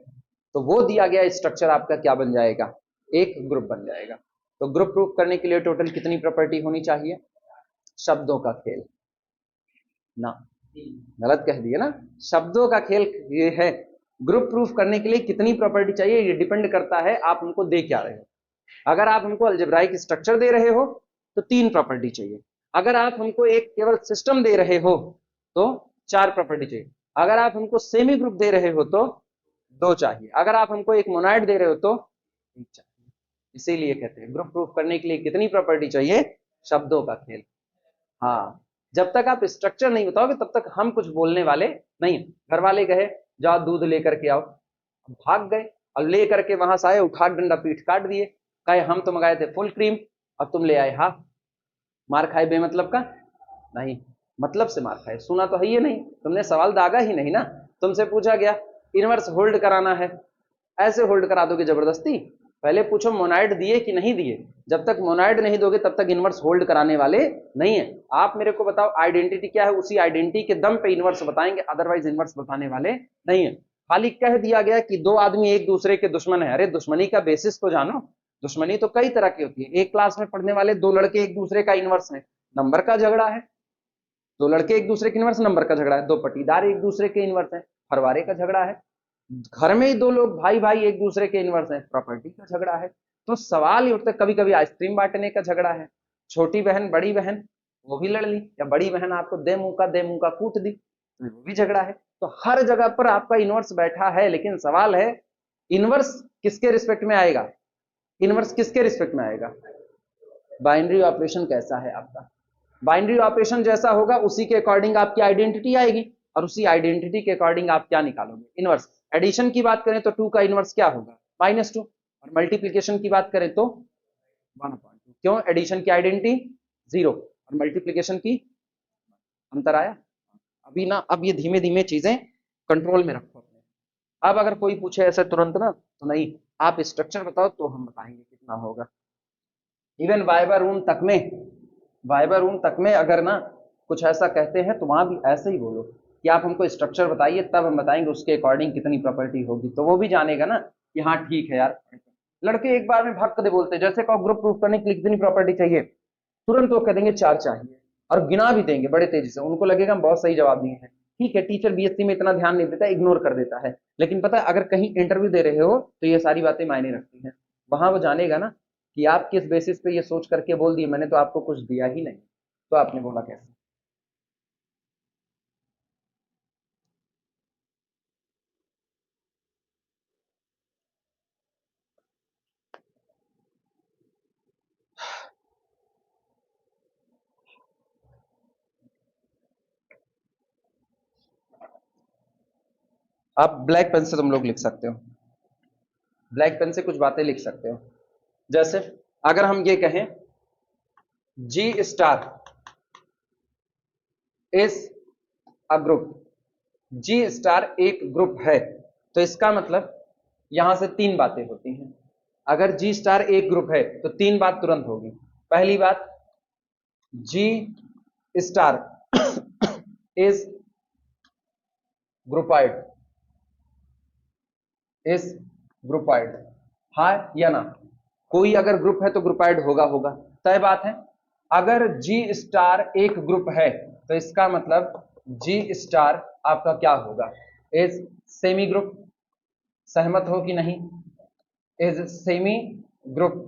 तो वो दिया गया स्ट्रक्चर आपका क्या बन जाएगा, एक ग्रुप बन जाएगा। तो ग्रुप प्रूफ करने के लिए टोटल कितनी प्रॉपर्टी होनी चाहिए, शब्दों का खेल ना, गलत कह दिए ना, शब्दों का खेल ये है। ग्रुप प्रूफ करने के लिए कितनी प्रॉपर्टी चाहिए ये डिपेंड करता है आप हमको दे क्या रहे हो। अगर आप हमको अलजेब्राइक स्ट्रक्चर दे रहे हो तो 3 प्रॉपर्टी चाहिए, अगर आप हमको एक केवल सिस्टम दे रहे हो तो 4 प्रॉपर्टी चाहिए, अगर आप हमको सेमी ग्रुप दे रहे हो तो 2 चाहिए, अगर आप हमको एक मोनाइड दे रहे हो तो 1 चाहिए। इसीलिए कहते हैं ग्रुप प्रूफ करने के लिए कितनी प्रॉपर्टी चाहिए, शब्दों का खेल। हाँ, जब तक आप स्ट्रक्चर नहीं बताओगे तब तक हम कुछ बोलने वाले नहीं है। घर वाले कहे जाओ दूध लेकर के आओ, भाग गए और लेकर के वहां से आए, उठा डंडा पीठ काट दिए, कहे हम तो मंगाए थे फुल क्रीम और तुम ले आए हाफ। मार खाए बेमतलब का नहीं, मतलब से मार खाए, सुना तो है ये नहीं, तुमने सवाल दागा ही नहीं ना। तुमसे पूछा गया इनवर्स होल्ड कराना है, ऐसे होल्ड करा दोगे जबरदस्ती, पहले पूछो मोनाइड दिए कि नहीं दिए, जब तक मोनाइड नहीं दोगे तब तक इनवर्स होल्ड कराने वाले नहीं है। आप मेरे को बताओ आइडेंटिटी क्या है, उसी आइडेंटिटी के दम पे इनवर्स बताएंगे, अदरवाइज इनवर्स बताने वाले नहीं है। खाली कह दिया गया कि दो आदमी एक दूसरे के दुश्मन है, अरे दुश्मनी का बेसिस तो जानो, दुश्मनी तो कई तरह की होती है। एक क्लास में पढ़ने वाले दो लड़के एक दूसरे का इनवर्स है, नंबर का झगड़ा है, दो लड़के एक दूसरे के इनवर्स नंबर का झगड़ा है, दो पटीदार एक दूसरे के इनवर्स है, फरवारे का झगड़ा है, घर में ही दो लोग भाई भाई एक दूसरे के इनवर्स है, प्रॉपर्टी का झगड़ा है। तो सवाल ये उठता है, कभी कभी आइसक्रीम बांटने का झगड़ा है, छोटी बहन बड़ी बहन वो भी लड़ ली, या बड़ी बहन आपको दे मुंह का कूट दी, तो वो भी झगड़ा है। तो हर जगह पर आपका इनवर्स बैठा है, लेकिन सवाल है इनवर्स किसके रिस्पेक्ट में आएगा, इनवर्स किसके रिस्पेक्ट में आएगा, बाइनरी ऑपरेशन कैसा है आपका, बाइनरी ऑपरेशन जैसा होगा उसी के अकॉर्डिंग आपकी आइडेंटिटी आएगी, और उसी आइडेंटिटी के अकॉर्डिंग आप क्या निकालोगे, इनवर्स। एडिशन की बात करें तो 2 का इनवर्स क्या होगा, -2, और मल्टीप्लीकेशन की बात करें तो 1/2। क्यों, एडिशन की आइडेंटिटी 0 और मल्टीप्लीकेशन की अंतर आया। अभी ना, अब ये धीमे धीमे चीजें कंट्रोल में रखो अपने। अब अगर कोई पूछे ऐसे तुरंत ना तो नहीं, आप स्ट्रक्चर बताओ तो हम बताएंगे कितना होगा। इवन वाइबर रूम तक में, वाइबर रूम तक में अगर ना कुछ ऐसा कहते हैं तो वहां भी ऐसे ही बोलो कि आप हमको स्ट्रक्चर बताइए, तब हम बताएंगे उसके अकॉर्डिंग कितनी प्रॉपर्टी होगी, तो वो भी जानेगा ना कि हाँ ठीक है यार। लड़के एक बार में भाग कर बोलते हैं, जैसे कहो ग्रुप प्रूफ करने के लिए कितनी प्रॉपर्टी चाहिए, तुरंत वो कह देंगे 4 चाहिए, और गिना भी देंगे बड़े तेजी से, उनको लगेगा हम बहुत सही जवाब दिए हैं। ठीक है, टीचर बीएससी में इतना ध्यान नहीं देता, इग्नोर कर देता है, लेकिन पता है अगर कहीं इंटरव्यू दे रहे हो तो ये सारी बातें मायने रखती हैं। वहां वो जानेगा ना कि आप किस बेसिस पे ये सोच करके बोल दिए, मैंने तो आपको कुछ दिया ही नहीं, तो आपने बोला कैसे। आप ब्लैक पेन से तुम लोग लिख सकते हो, ब्लैक पेन से कुछ बातें लिख सकते हो। जैसे अगर हम ये कहें G star is a group. G star एक ग्रुप है, तो इसका मतलब यहां से तीन बातें होती हैं। अगर जी स्टार एक ग्रुप है तो तीन बात तुरंत होगी। पहली बात, जी स्टार इज ग्रुपाइड, इज ग्रुपाइड, हाँ या ना? कोई अगर ग्रुप है तो ग्रुपाइड होगा होगा, तय बात है। अगर जी स्टार एक ग्रुप है तो इसका मतलब जी स्टार आपका क्या होगा? Is semi group. सहमत हो कि नहीं? Is semi group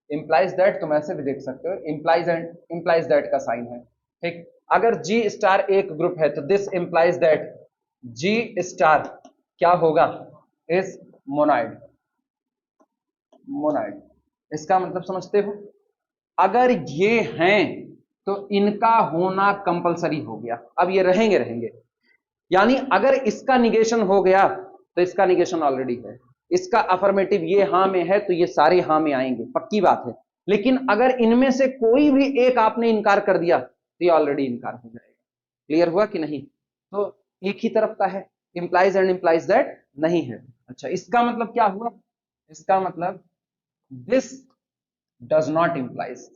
implies that, तुम ऐसे भी देख सकते हो, इंप्लाइज एंड इंप्लाइज दैट का साइन है, ठीक। अगर जी स्टार एक ग्रुप है तो this implies that G star क्या होगा? Is monoid. मोनाइड, इसका मतलब समझते हो? अगर ये हैं तो इनका होना कंपलसरी हो गया, अब ये रहेंगे रहेंगे। यानी अगर इसका निगेशन हो गया तो इसका निगेशन ऑलरेडी है, इसका अफर्मेटिव ये हां में है तो ये सारे हां में आएंगे, पक्की बात है। लेकिन अगर इनमें से कोई भी एक आपने इनकार कर दिया तो ये ऑलरेडी इनकार हो जाएगा। क्लियर हुआ कि नहीं? तो एक ही तरफ का है, इंप्लाइज एंड इंप्लाइज दैट नहीं है। अच्छा, इसका मतलब क्या हुआ? इसका मतलब दिस डज नॉट इंप्लाइज।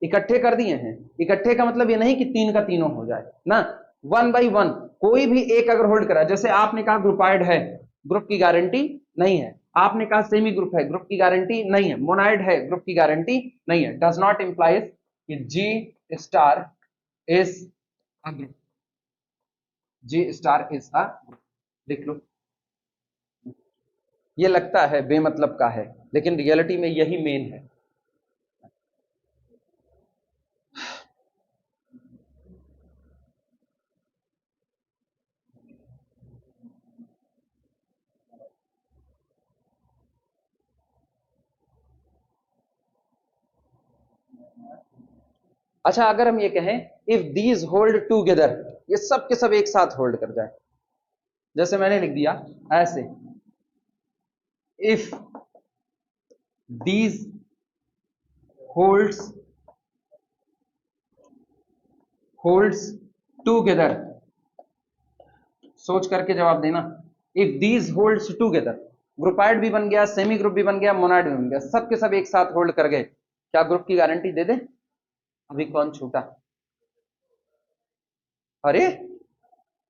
इकट्ठे कर दिए हैं, इकट्ठे का मतलब ये नहीं कि तीन का तीनों हो जाए ना, वन बाई वन कोई भी एक अगर होल्ड करा, जैसे आपने कहा ग्रुपाइड है, ग्रुप की गारंटी नहीं है। आपने कहा सेमी ग्रुप है, ग्रुप की गारंटी नहीं है। मोनाइड है, ग्रुप की गारंटी नहीं है। डज नॉट इंप्लाइज कि G star is a group, G star is a group. लिख लो। ये लगता है बेमतलब का है, लेकिन रियलिटी में यही मेन है। अच्छा, अगर हम ये कहें इफ दीज होल्ड टूगेदर, ये सब के सब एक साथ होल्ड कर जाए, जैसे मैंने लिख दिया ऐसे, if these holds holds together, सोच करके जवाब देना। इफ दीज होल्ड्स टूगेदर, ग्रुपाइड भी बन गया, सेमी ग्रुप भी बन गया, मोनाइड भी बन गया, सब के सब एक साथ होल्ड कर गए, क्या ग्रुप की गारंटी दे दे? अभी कौन छूटा? अरे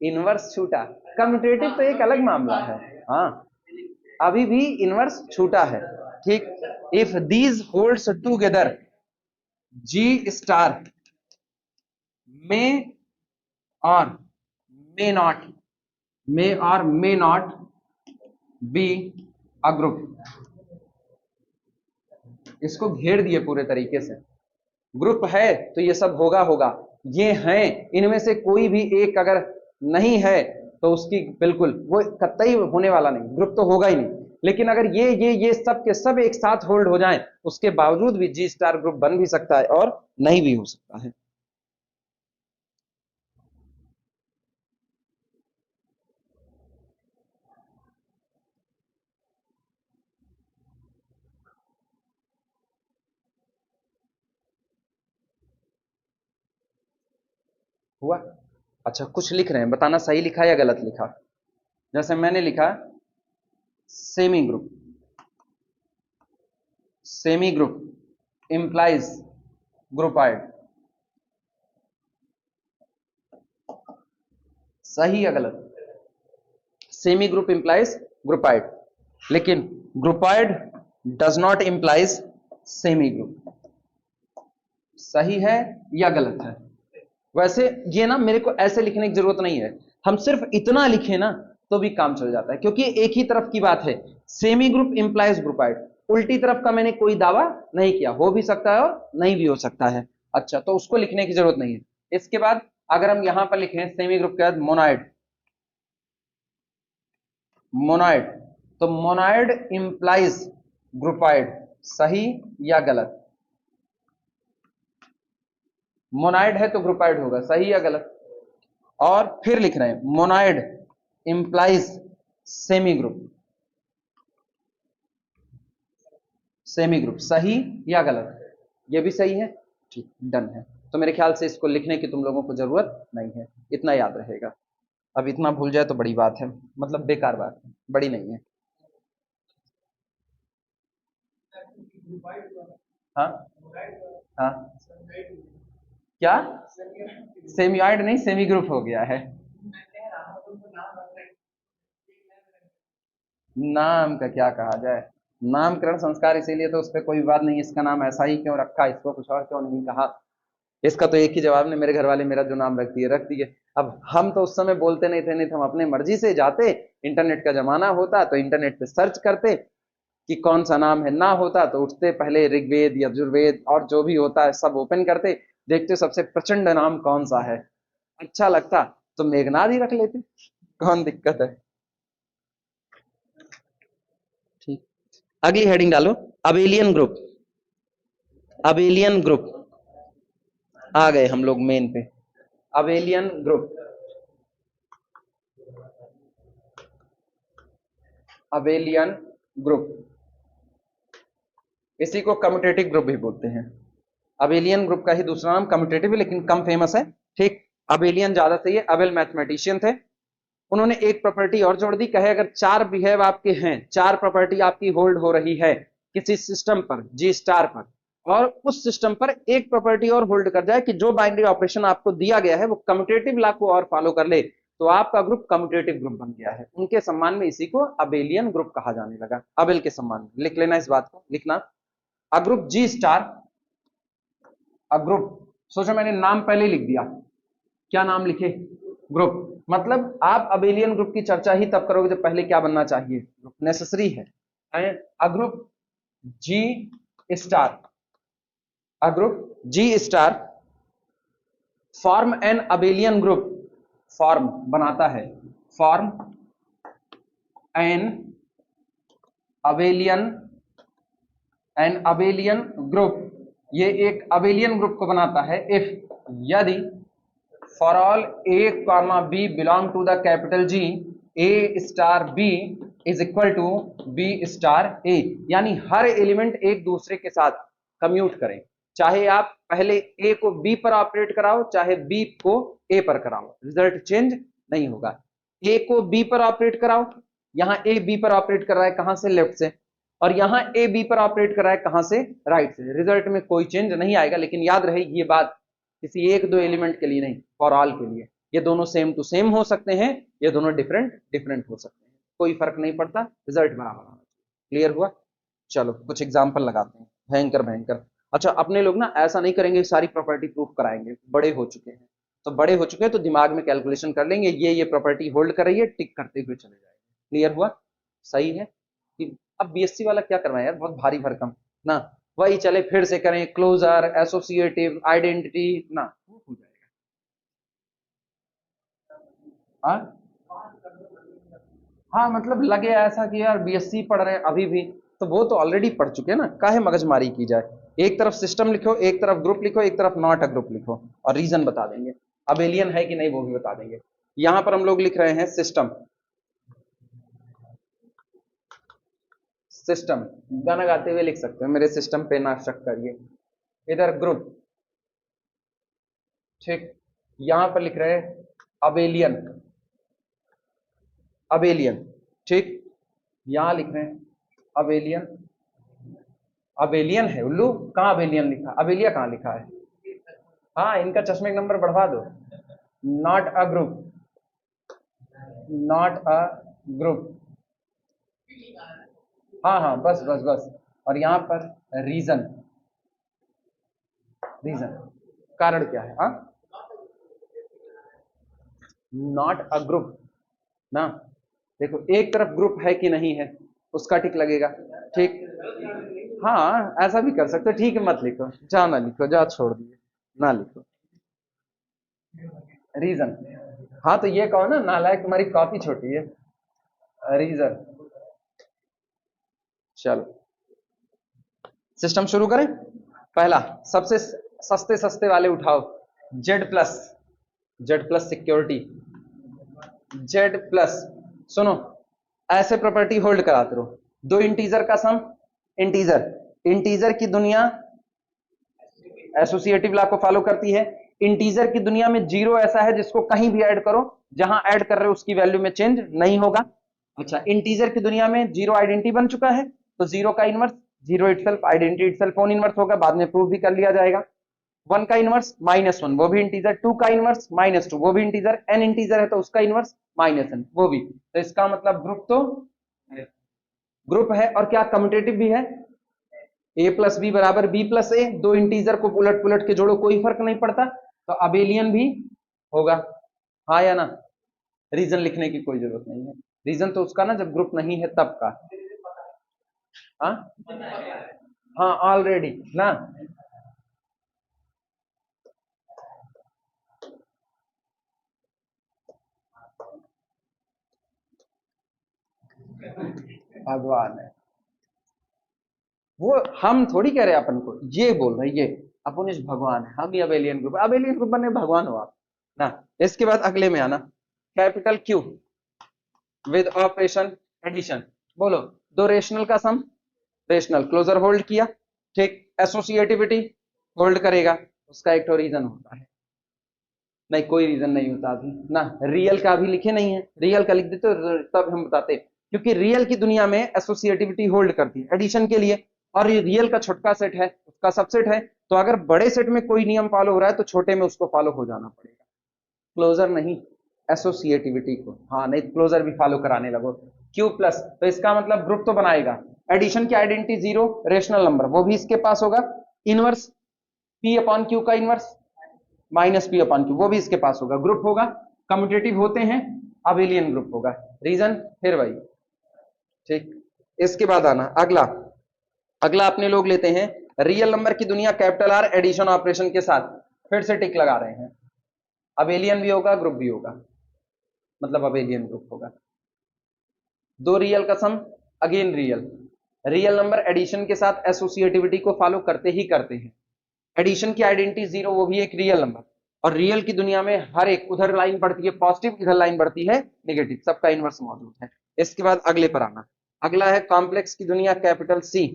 इनवर्स छूटा, कम्यूटेटिव तो एक अलग मामला है। हाँ, अभी भी इनवर्स छूटा है, ठीक। If these holds together, G star में और मे नॉट, मे और may not be a group. इसको घेर दिए पूरे तरीके से। ग्रुप है तो ये सब होगा होगा, ये हैं, इनमें से कोई भी एक अगर नहीं है तो उसकी बिल्कुल वो कतई होने वाला नहीं, ग्रुप तो होगा ही नहीं। लेकिन अगर ये सब के सब एक साथ होल्ड हो जाएं, उसके बावजूद भी जी स्टार ग्रुप बन भी सकता है और नहीं भी हो सकता है। हुआ? अच्छा, कुछ लिख रहे हैं, बताना सही लिखा या गलत लिखा। जैसे मैंने लिखा semi group, semi group implies groupoid, सही या गलत? सेमी ग्रुप इंप्लाइज ग्रुपाइड, लेकिन groupoid does not implies semi group. सही है या गलत है? वैसे ये ना मेरे को ऐसे लिखने की जरूरत नहीं है, हम सिर्फ इतना लिखे ना तो भी काम चल जाता है, क्योंकि एक ही तरफ की बात है, सेमी ग्रुप इंप्लाइज ग्रुपाइड। उल्टी तरफ का मैंने कोई दावा नहीं किया, हो भी सकता है और नहीं भी हो सकता है। अच्छा, तो उसको लिखने की जरूरत नहीं है। इसके बाद अगर हम यहां पर लिखें सेमी ग्रुप के बाद मोनाइड, मोनाइड, तो मोनाइड इंप्लाइज ग्रुपाइड, सही या गलत? मोनाइड है तो ग्रुपाइड होगा, सही या गलत? और फिर लिख रहे हैं monoid implies semi group, semi group, सही या गलत? ये भी सही है, ठीक, डन है। तो मेरे ख्याल से इसको लिखने की तुम लोगों को जरूरत नहीं है, इतना याद रहेगा। अब इतना भूल जाए तो बड़ी बात है, मतलब बेकार बात है, बड़ी नहीं है। हाँ हाँ, क्या सेमियाइड नहीं, सेमी ग्रुप हो गया है। नाम का क्या कहा जाए, नामकरण संस्कार, इसीलिए तो उस पर कोई विवाद नहीं, इसका नाम ऐसा ही क्यों रखा, इसको कुछ और क्यों नहीं कहा, इसका तो एक ही जवाब ने, मेरे घर वाले मेरा जो नाम रख दिए रख दिए। अब हम तो उस समय बोलते नहीं थे, नहीं तो हम अपने मर्जी से जाते, इंटरनेट का जमाना होता तो इंटरनेट पे सर्च करते कि कौन सा नाम है, ना होता तो उठते पहले ऋग्वेद यजुर्वेद और जो भी होता है सब ओपन करते, देखते सबसे प्रचंड नाम कौन सा है, अच्छा लगता तो मेघनाद ही रख लेते, कौन दिक्कत है। ठीक, अगली हेडिंग डालो, अबेलियन ग्रुप। अबेलियन ग्रुप, आ गए हम लोग मेन पे। अबेलियन ग्रुप, अबेलियन ग्रुप, इसी को कम्यूटेटिव ग्रुप भी बोलते हैं। अबेलियन ग्रुप का ही दूसरा नाम कम्यूटेटिव है, लेकिन कम फेमस है। ठीक, अबेलियन ज्यादा सही है। अबेल मैथमेटिशियन थे, उन्होंने एक प्रॉपर्टी और जोड़ दी, कहे अगर 4 बिहेव आपके हैं, 4 प्रॉपर्टी आपकी होल्ड हो रही है किसी सिस्टम पर, जी स्टार पर, और उस सिस्टम पर एक प्रॉपर्टी और होल्ड कर जाए कि जो बाइनरी ऑपरेशन आपको दिया गया है वो कम्यूटेटिव लॉ को और फॉलो कर ले, तो आपका ग्रुप कम्यूटेटिव ग्रुप बन गया है। उनके सम्मान में इसी को अबेलियन ग्रुप कहा जाने लगा, अबेल के सम्मान में। लिख लेना इस बात को, लिखना a group G star, a group, सोचो मैंने नाम पहले लिख दिया, क्या नाम लिखे, ग्रुप, मतलब आप अबेलियन ग्रुप की चर्चा ही तब करोगे जब पहले क्या बनना चाहिए, ग्रुप नेसेसरी है। And a group G star, a group G star form an abelian group, form बनाता है, form an abelian, an abelian group, ये एक अबेलियन ग्रुप को बनाता है इफ, यदि for all A comma B belong to the capital G, A star B is equal to B star A, यानी हर एलिमेंट एक दूसरे के साथ कम्यूट करें, चाहे आप पहले ए को बी पर ऑपरेट कराओ चाहे बी को ए पर कराओ, रिजल्ट चेंज नहीं होगा। ए को बी पर ऑपरेट कराओ, यहां ए बी पर ऑपरेट कर रहा है कहां से, लेफ्ट से, और यहां ए बी पर ऑपरेट कर रहा है कहां से, राइट से, रिजल्ट में कोई चेंज नहीं आएगा। लेकिन याद रहेगी ये बात, किसी एक दो एलिमेंट के लिए नहीं, फॉर ऑल के लिए। ये दोनों सेम टू सेम हो सकते हैं, ये दोनों डिफरेंट डिफरेंट हो सकते हैं, कोई फर्क नहीं पड़ता, रिजल्ट बराबर आना चाहिए। क्लियर हुआ? चलो कुछ एग्जाम्पल लगाते हैं, भयंकर भयंकर। अच्छा, अपने लोग ना ऐसा नहीं करेंगे सारी प्रॉपर्टी प्रूफ कराएंगे, बड़े हो चुके हैं, तो बड़े हो चुके हैं तो दिमाग में कैलकुलेशन कर लेंगे, ये प्रॉपर्टी होल्ड कर रही है, टिक करते हुए चले जाएंगे। क्लियर हुआ? सही है कि अब बीएससी वाला क्या करना है यार, बहुत भारी भरकम ना, वही चले फिर से करें, क्लोजर एसोसिएटिव आइडेंटिटी ना, वो हो जाएगा। हाँ हाँ, मतलब लगे ऐसा कि यार बीएससी पढ़ रहे हैं अभी भी, तो वो तो ऑलरेडी पढ़ चुके हैं ना, काहे मगजमारी की जाए। एक तरफ सिस्टम लिखो, एक तरफ ग्रुप लिखो, एक तरफ नॉट अ ग्रुप लिखो, और रीजन बता देंगे, अब एलियन है कि नहीं वो भी बता देंगे। यहां पर हम लोग लिख रहे हैं सिस्टम, सिस्टम गाना गाते हुए लिख सकते हो, मेरे सिस्टम पे ना शक करिए। इधर ग्रुप, ठीक, यहां पर लिख रहे हैं अबेलियन, अबेलियन, ठीक, यहां लिख रहे हैं अबेलियन, अबेलियन है उल्लू, कहां अबेलियन लिखा, अबेलिया कहां लिखा है, हाँ इनका चश्मे का नंबर बढ़वा दो। Not a group, not a group, हाँ हाँ बस बस बस, और यहां पर रीजन, रीजन कारण क्या है, हाँ नॉट अ ग्रुप ना, देखो एक तरफ ग्रुप है कि नहीं है उसका टिक लगेगा, ठीक, हाँ ऐसा भी कर सकते हो, ठीक है मत लिखो, जा ना लिखो, जा छोड़ दिए, ना लिखो रीजन, हाँ तो ये कहो ना नालायक तुम्हारी कॉपी छोटी है, रीजन। चलो सिस्टम शुरू करें, पहला सबसे सस्ते सस्ते वाले उठाओ, Z plus, Z plus security, Z plus, सुनो ऐसे प्रॉपर्टी होल्ड कराते रहो, दो इंटीजर का सम, इंटीजर, इंटीजर की दुनिया एसोसिएटिव लॉ को फॉलो करती है। इंटीजर की दुनिया में जीरो ऐसा है जिसको कहीं भी ऐड करो, जहां ऐड कर रहे हो उसकी वैल्यू में चेंज नहीं होगा। अच्छा, इंटीजर की दुनिया में जीरो आइडेंटिटी बन चुका है, तो जीरो का inverse zero itself, identity itself own inverse होगा, बाद में प्रूव भी कर लिया जाएगा। वन का इनवर्स -1 वो भी इंटीजर, टू का इनवर्स -2 वो भी इंटीजर, एन इंटीजर है तो उसका इनवर्स -n वो भी। तो इसका मतलब ग्रुप है और क्या कम्यूटेटिव भी है। a प्लस बी बराबर b प्लस ए, दो इंटीजर को उलट पुलट के जोड़ो कोई फर्क नहीं पड़ता, तो अबेलियन भी होगा। हाँ या ना, रीजन लिखने की कोई जरूरत नहीं है, रीजन तो उसका ना जब ग्रुप नहीं है तब का। हाँ हाँ ऑलरेडी ना। भगवान है वो, हम थोड़ी कह रहे हैं अपन को, ये बोल रहे ये अपुनिश भगवान है, हम ही अबेलियन ग्रुप, अबेलियन ग्रुप बने भगवान हो आप ना। इसके बाद अगले में आना, capital Q with operation addition. बोलो, दो रेशनल का सम, रेशनल क्लोजर होल्ड किया, ठीक, एसोसिएटिविटी होल्ड करेगा, उसका एक तो रीजन होता है। नहीं कोई रीजन नहीं होता अभी ना, रियल का अभी लिखे नहीं है, रियल का लिख देते तो तब हम बताते, क्योंकि रियल की दुनिया में एसोसिएटिविटी होल्ड करती है एडिशन के लिए, और ये रियल का छोटका सेट है, उसका सबसेट है, तो अगर बड़े सेट में कोई नियम फॉलो हो रहा है तो छोटे में उसको फॉलो हो जाना पड़ेगा, क्लोजर नहीं एसोसिएटिविटी को। हाँ नहीं क्लोजर भी फॉलो कराने लगो। क्यू प्लस, तो इसका मतलब ग्रुप तो बनाएगा, एडिशन की आइडेंटिटी जीरो, रेशनल नंबर वो भी इसके पास होगा, इनवर्स पी अपॉन क्यू का इनवर्स -p अपॉन क्यू वो भी इसके पास होगा, ग्रुप होगा, कम्यूटेटिव होते हैं, अबेलियन ग्रुप होगा। रीजन फिर वही, ठीक। इसके बाद आना अगला, अगला अपने लोग लेते हैं रियल नंबर की दुनिया कैपिटल आर एडिशन ऑपरेशन के साथ, फिर से टिक लगा रहे हैं, अबेलियन भी होगा ग्रुप भी होगा, मतलब अबेलियन ग्रुप होगा। दो रियल का sum, again real, real number addition के साथ एसोसिएटिविटी को फॉलो करते ही करते हैं, एडिशन की आइडेंटिटी जीरो वो भी एक रियल नंबर, और रियल की दुनिया में हर एक उधर लाइन बढ़ती है पॉजिटिव, इधर लाइन बढ़ती है नेगेटिव, सबका इनवर्स मौजूद है। इसके बाद अगले पर आना, अगला है कॉम्प्लेक्स की दुनिया कैपिटल सी,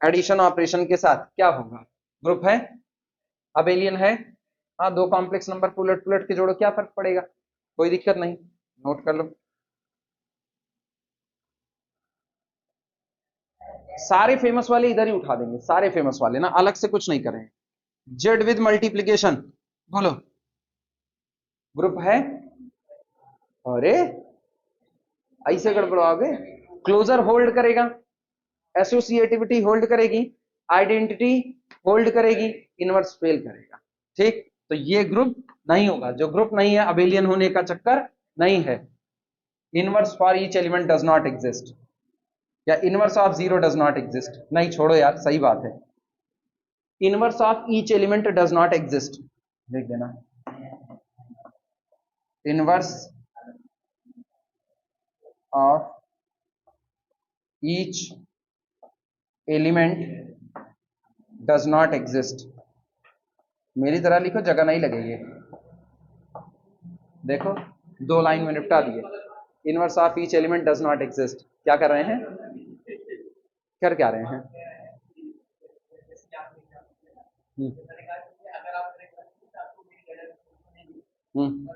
एडिशन ऑपरेशन के साथ क्या होगा, ग्रुप है, अबेलियन है। हाँ दो कॉम्प्लेक्स नंबर को उलट पुलट के जोड़ो क्या फर्क पड़ेगा, कोई दिक्कत नहीं, नोट कर लो। सारे फेमस वाले इधर ही उठा देंगे, सारे फेमस वाले ना, अलग से कुछ नहीं करेंगे। जेड विद मल्टीप्लीकेशन, बोलो, ग्रुप है, अरे ऐसे गड़बड़ाओगे, क्लोजर होल्ड करेगा, एसोसिएटिविटी होल्ड करेगी, आइडेंटिटी होल्ड करेगी, इनवर्स फेल करेगा, ठीक। तो ये ग्रुप नहीं होगा, जो ग्रुप नहीं है अबेलियन होने का चक्कर नहीं है। Inverse for each element does not exist, या inverse of zero does not exist, नहीं छोड़ो यार सही बात है, inverse of each element does not exist, लिख देना, inverse of each element does not exist, मेरी तरह लिखो जगह नहीं लगेगी, देखो दो लाइन में निपटा दिए, inverse of each element does not exist, क्या कर रहे हैं, कर क्या रहे हैं, हम्म हम्म।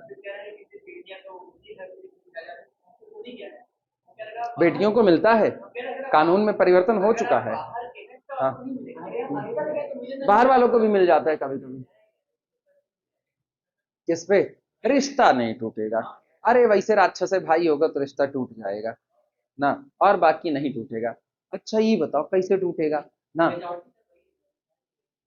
बेटियों को मिलता है, कानून में परिवर्तन हो चुका है, हाँ बाहर वालों को भी मिल जाता है कभी कभी, किस पे, रिश्ता नहीं टूटेगा, अरे वैसे राक्षस से भाई होगा तो रिश्ता टूट जाएगा ना, और बाकी नहीं टूटेगा। अच्छा ये बताओ कैसे टूटेगा ना,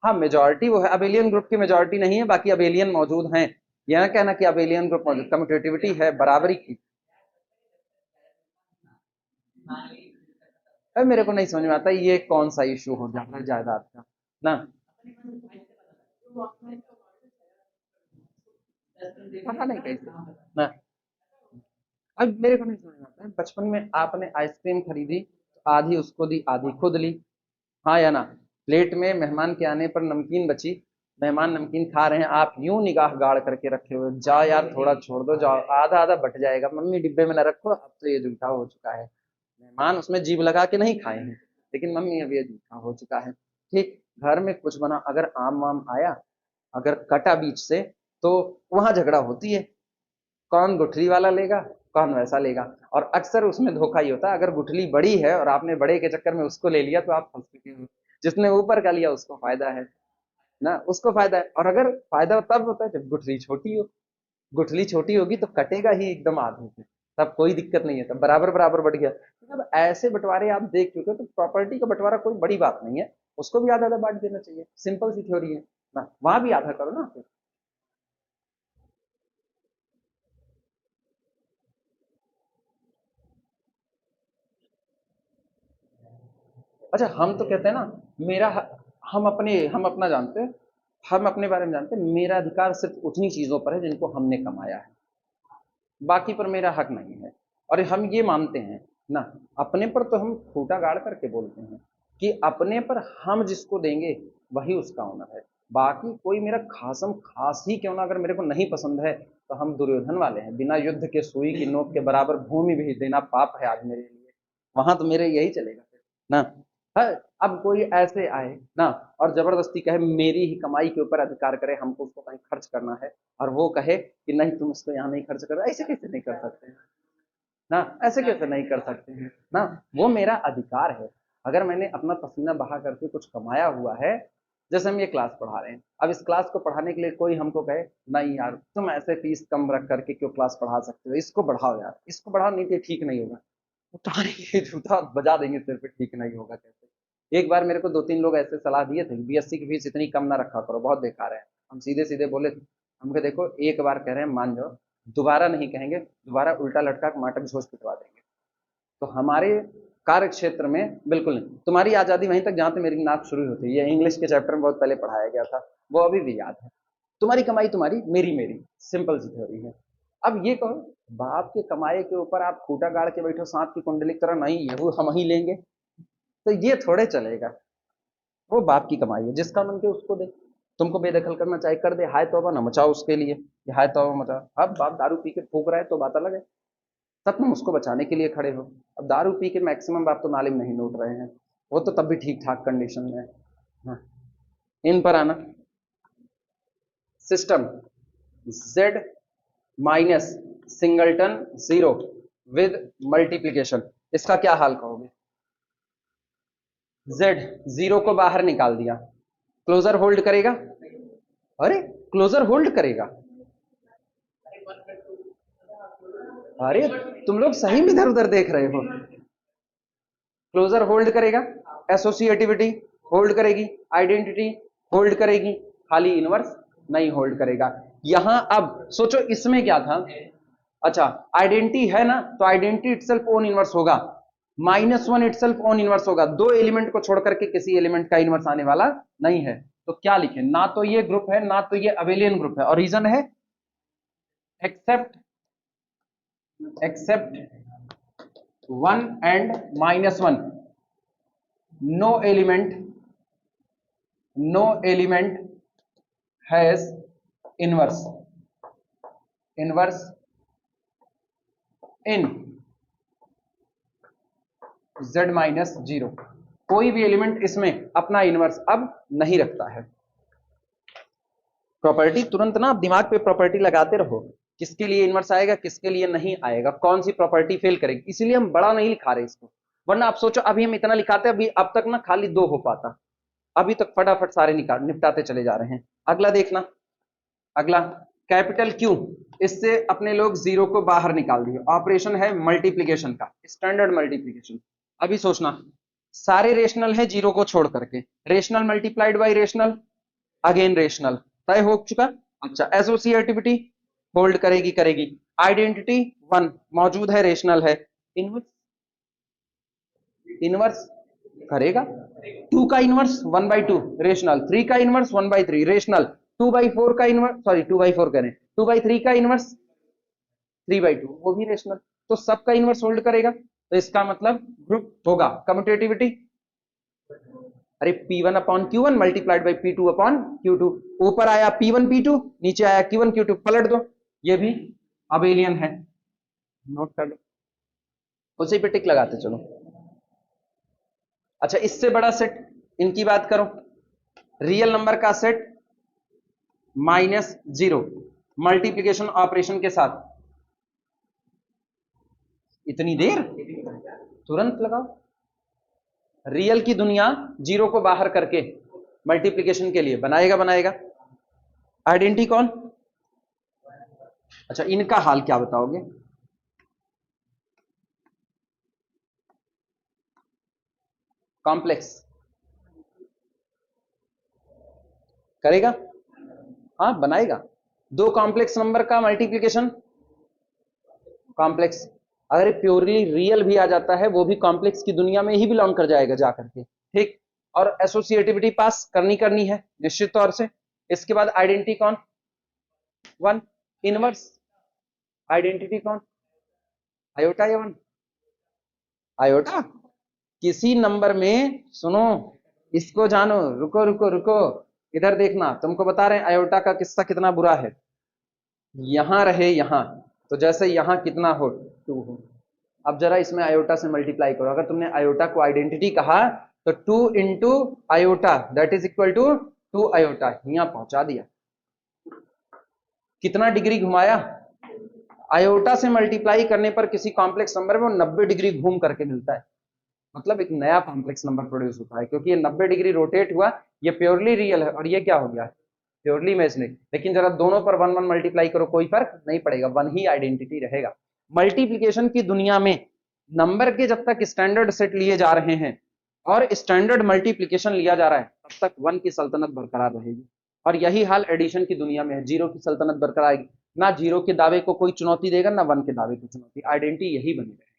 हाँ मेजोरिटी वो है, अबेलियन ग्रुप की मेजोरिटी नहीं है, बाकी अबेलियन मौजूद हैं, यह ना कहना कि अबेलियन ग्रुप मौजूद, कम्यूटेटिविटी है बराबरी की। अरे मेरे को नहीं समझ में आता ये कौन सा इशू हो जाता है जायदाद का ना, पता नहीं कैसे ना, अब मेरे को नहीं समझ में आता है, बचपन में आपने आइसक्रीम खरीदी तो आधी उसको दी आधी खुद ली, हाँ या ना, प्लेट में मेहमान के आने पर नमकीन बची, मेहमान नमकीन खा रहे हैं, आप यूं निगाह गाड़ करके रखे हुए, जाओ यार थोड़ा छोड़ दो, जाओ आधा आधा बट जाएगा, मम्मी डिब्बे में न रखो, अब तो ये जूठा हो चुका है, मेहमान उसमें जीभ लगा के नहीं खाए हैं, लेकिन मम्मी अब ये जूठा हो चुका है, ठीक। घर में कुछ बना, अगर आम वाम आया, अगर कटा बीच से, तो वहां झगड़ा होती है, कौन गुठली वाला लेगा, कौन वैसा लेगा। और अक्सर उसमें धोखा ही होता है, अगर गुठली बड़ी है और आपने बड़े के चक्कर में उसको ले लिया तो आप फंस चुके हो। जिसने ऊपर का लिया उसको फायदा है ना, उसको फायदा है। और अगर फायदा तब होता है जब गुठली छोटी हो, गुठली छोटी होगी तो कटेगा ही एकदम आधे से, तब कोई दिक्कत नहीं है, तब बराबर बराबर बढ़ गया। मतलब ऐसे बंटवारे आप देख चुके हो, तो प्रॉपर्टी का बंटवारा कोई बड़ी बात नहीं है, उसको भी आधा आधा बांट देना चाहिए, सिंपल सी थ्योरी है ना, वहां भी आधा करो ना फिर। अच्छा, हम तो कहते हैं ना, मेरा हम अपना जानते हैं, हम अपने बारे में जानते हैं, मेरा अधिकार सिर्फ उतनी चीजों पर है जिनको हमने कमाया है, बाकी पर मेरा हक नहीं है। और हम ये मानते हैं ना, अपने पर तो हम खूंटा गाड़ करके बोलते हैं कि अपने पर हम जिसको देंगे वही उसका ऑनर है। बाकी कोई मेरा खासम खास ही क्यों ना अगर मेरे को नहीं पसंद है, तो हम दुर्योधन वाले हैं, बिना युद्ध के सुई की नोक के बराबर भूमि भेज देना पाप है आज मेरे लिए, वहां तो मेरे यही चलेगा फिर ना। है, अब कोई ऐसे आए ना और जबरदस्ती कहे मेरी ही कमाई के ऊपर अधिकार करे, हमको उसको कहीं खर्च करना है, और वो कहे कि नहीं तुम इसको यहाँ नहीं खर्च कर, ऐसे कैसे नहीं कर सकते हैं ना, ऐसे कैसे नहीं कर सकते हैं ना। वो मेरा अधिकार है, अगर मैंने अपना पसीना बहा करके कुछ कमाया हुआ है। जैसे हम ये क्लास पढ़ा रहे हैं, अब इस क्लास को पढ़ाने के लिए कोई हमको कहे नहीं यार तुम ऐसे फीस कम रख करके क्यों क्लास पढ़ा सकते हो, इसको बढ़ाओ यार, इसको बढ़ाओ, नहीं तो ठीक नहीं होगा, उठाएंगे जूता बजा देंगे सिर पे, ठीक नहीं होगा कैसे। एक बार मेरे को दो तीन लोग ऐसे सलाह दिए थे, बीएससी की फीस इतनी कम ना रखा करो, बहुत बेकार है। हम सीधे सीधे बोले थे, हमको देखो एक बार कह रहे हैं मान जाओ, दोबारा नहीं कहेंगे, दोबारा उल्टा लटका के माटक झोज पिटवा देंगे। तो हमारे कार्य क्षेत्र में बिल्कुल नहीं, तुम्हारी आजादी वहीं तक जहां तक मेरी नाक शुरू होती है, ये इंग्लिश के चैप्टर में बहुत पहले पढ़ाया गया था, वो अभी भी याद है। तुम्हारी कमाई तुम्हारी, मेरी मेरी, सिंपल सी थ्योरी है। अब ये कहो बाप के कमाए के ऊपर आप खूटा गाड़ के बैठो सांप की कुंडली की तरह, नहीं ये वो हम ही लेंगे, तो ये थोड़े चलेगा। वो बाप की कमाई है, जिसका मन के उसको दे, तुमको बेदखल करना चाहे कर दे, हाय तौबा ना मचाओ उसके लिए, कि हाय तौबा मचाओ। अब बाप दारू पी के फूक रहा है तो बात अलग है, तब तुम उसको बचाने के लिए खड़े हो। अब दारू पी के मैक्सिमम बाप तो नाले में नहीं लौट रहे हैं, वो तो तब भी ठीक ठाक कंडीशन में है। हाँ, इन पर आना, system Z minus singleton zero with multiplication, इसका क्या हाल कहोगे। जेड जीरो को बाहर निकाल दिया, क्लोजर होल्ड करेगा, अरे क्लोजर होल्ड करेगा, अरे तुम लोग सही में इधर उधर देख रहे हो। क्लोजर होल्ड करेगा, एसोसिएटिविटी होल्ड करेगी, आइडेंटिटी होल्ड करेगी, खाली इनवर्स नहीं होल्ड करेगा। यहां अब सोचो इसमें क्या था, अच्छा आइडेंटिटी है ना, तो आइडेंटिटी इटसेल्फ ओन इनवर्स होगा, -1 इटसेल्फ ओन इनवर्स होगा, दो एलिमेंट को छोड़ करके किसी एलिमेंट का इनवर्स आने वाला नहीं है। तो क्या लिखे, ना तो ये ग्रुप है ना तो ये अबेलियन ग्रुप है, और रीजन है except except 1 and -1, no element no element has inverse inverse in Z-0, कोई भी एलिमेंट इसमें अपना इनवर्स अब नहीं रखता है। प्रॉपर्टी तुरंत ना आप दिमाग पे प्रॉपर्टी लगाते रहो, किसके लिए इनवर्स आएगा किसके लिए नहीं आएगा, कौन सी प्रॉपर्टी फेल करेगी, इसीलिए हम बड़ा नहीं लिखा रहे इसको। वरना आप सोचो अभी हम इतना लिखाते, अभी अब तक ना खाली दो हो पाता, अभी तक फटाफट सारे निपटाते चले जा रहे हैं। अगला देखना, अगला कैपिटल क्यू, इससे अपने लोग जीरो को बाहर निकाल दिए, ऑपरेशन है मल्टीप्लीकेशन का, स्टैंडर्ड मल्टीप्लीकेशन। अभी सोचना, सारे रेशनल है जीरो को छोड़ करके, rational multiplied by rational, again rational, तय हो चुका। अच्छा एसोसिएटिविटी होल्ड करेगी करेगी, आइडेंटिटी 1 मौजूद है रेशनल है, इनवर्स इनवर्स करेगा, 2 का इनवर्स 1/2 रेशनल, 3 का इनवर्स 1/3 रेशनल, 2/4 का इनवर्स, सॉरी 2/4 करें, 2/3 का इनवर्स 3/2 वो भी रेशनल, तो सबका इनवर्स होल्ड करेगा, तो इसका मतलब ग्रुप होगा कम्यूटेटिविटी, अरे P1 upon Q1 multiplied by P2 upon Q2, ऊपर आया P1 P2 नीचे आया Q1 Q2, पलट दो, ये भी अबेलियन है, नोट कर लो, उसी पे टिक लगाते चलो। अच्छा इससे बड़ा सेट, इनकी बात करो, रियल नंबर का सेट -0 मल्टीप्लिकेशन ऑपरेशन के साथ। इतनी देर, तुरंत लगाओ। रियल की दुनिया जीरो को बाहर करके मल्टीप्लिकेशन के लिए बनाएगा बनाएगा। आइडेंटिटी कौन? अच्छा, इनका हाल क्या बताओगे? कॉम्प्लेक्स करेगा? हाँ बनाएगा। दो कॉम्प्लेक्स नंबर का मल्टीप्लिकेशन कॉम्प्लेक्स। अगर प्योरली रियल भी आ जाता है वो भी कॉम्प्लेक्स की दुनिया में ही बिलोंग कर जाएगा जाकर के, ठीक। और एसोसिएटिविटी पास करनी है निश्चित तौर से। इसके बाद आइडेंटिटी कौन? 1। इनवर्स आइडेंटिटी कौन? आयोटा या 1? आयोटा। किसी नंबर में सुनो, इसको जानो, रुको रुको रुको, इधर देखना, तुमको बता रहे हैं आयोटा का किस्सा कितना बुरा है। यहां रहे यहां, तो जैसे यहां कितना हो? 2 हो। अब जरा इसमें आयोटा से मल्टीप्लाई करो। अगर तुमने आयोटा को आइडेंटिटी कहा तो 2 into iota that is equal to 2 iota, यहां पहुंचा दिया। कितना डिग्री घुमाया? आयोटा से मल्टीप्लाई करने पर किसी कॉम्प्लेक्स नंबर में 90 डिग्री घूम करके मिलता है, मतलब एक नया कॉम्प्लेक्स नंबर प्रोड्यूस होता है, क्योंकि ये 90 डिग्री रोटेट हुआ। ये प्योरली रियल है और ये क्या हो गया? Purely imaginary. लेकिन जरा दोनों पर 1 1 मल्टीप्लाई करो, कोई फर्क नहीं पड़ेगा, 1 ही आइडेंटिटी रहेगा। मल्टीप्लिकेशन की दुनिया में नंबर के जब तक स्टैंडर्ड सेट लिए जा रहे हैं और स्टैंडर्ड मल्टीप्लिकेशन लिया जा रहा है, तब तक 1 की सल्तनत बरकरार रहेगी। और यही हाल एडिशन की दुनिया में है, 0 की सल्तनत बरकरार आएगी। ना 0 के दावे को कोई चुनौती देगा, ना 1 के दावे को चुनौती। आइडेंटिटी यही बनी रहेगी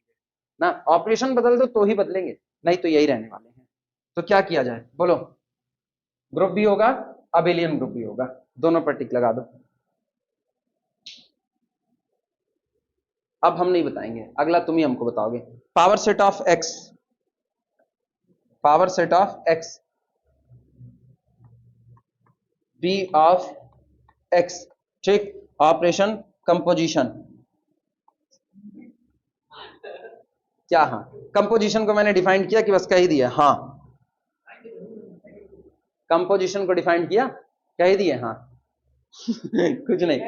ना। ऑपरेशन बदल दो तो ही बदलेंगे, नहीं तो यही रहने वाले हैं। तो क्या किया जाए बोलो? ग्रुप भी होगा, अबेलियन ग्रुप भी होगा, दोनों पर टिक लगा दो। अब हम नहीं बताएंगे, अगला तुम ही हमको बताओगे। Power set of X, power set of X b of X, ठीक। ऑपरेशन कंपोजिशन क्या? हाँ, कंपोजिशन को मैंने डिफाइन किया कि बस कह ही दिया। हाँ, कंपोजिशन को डिफाइन किया, कह ही दिए। हाँ कुछ नहीं,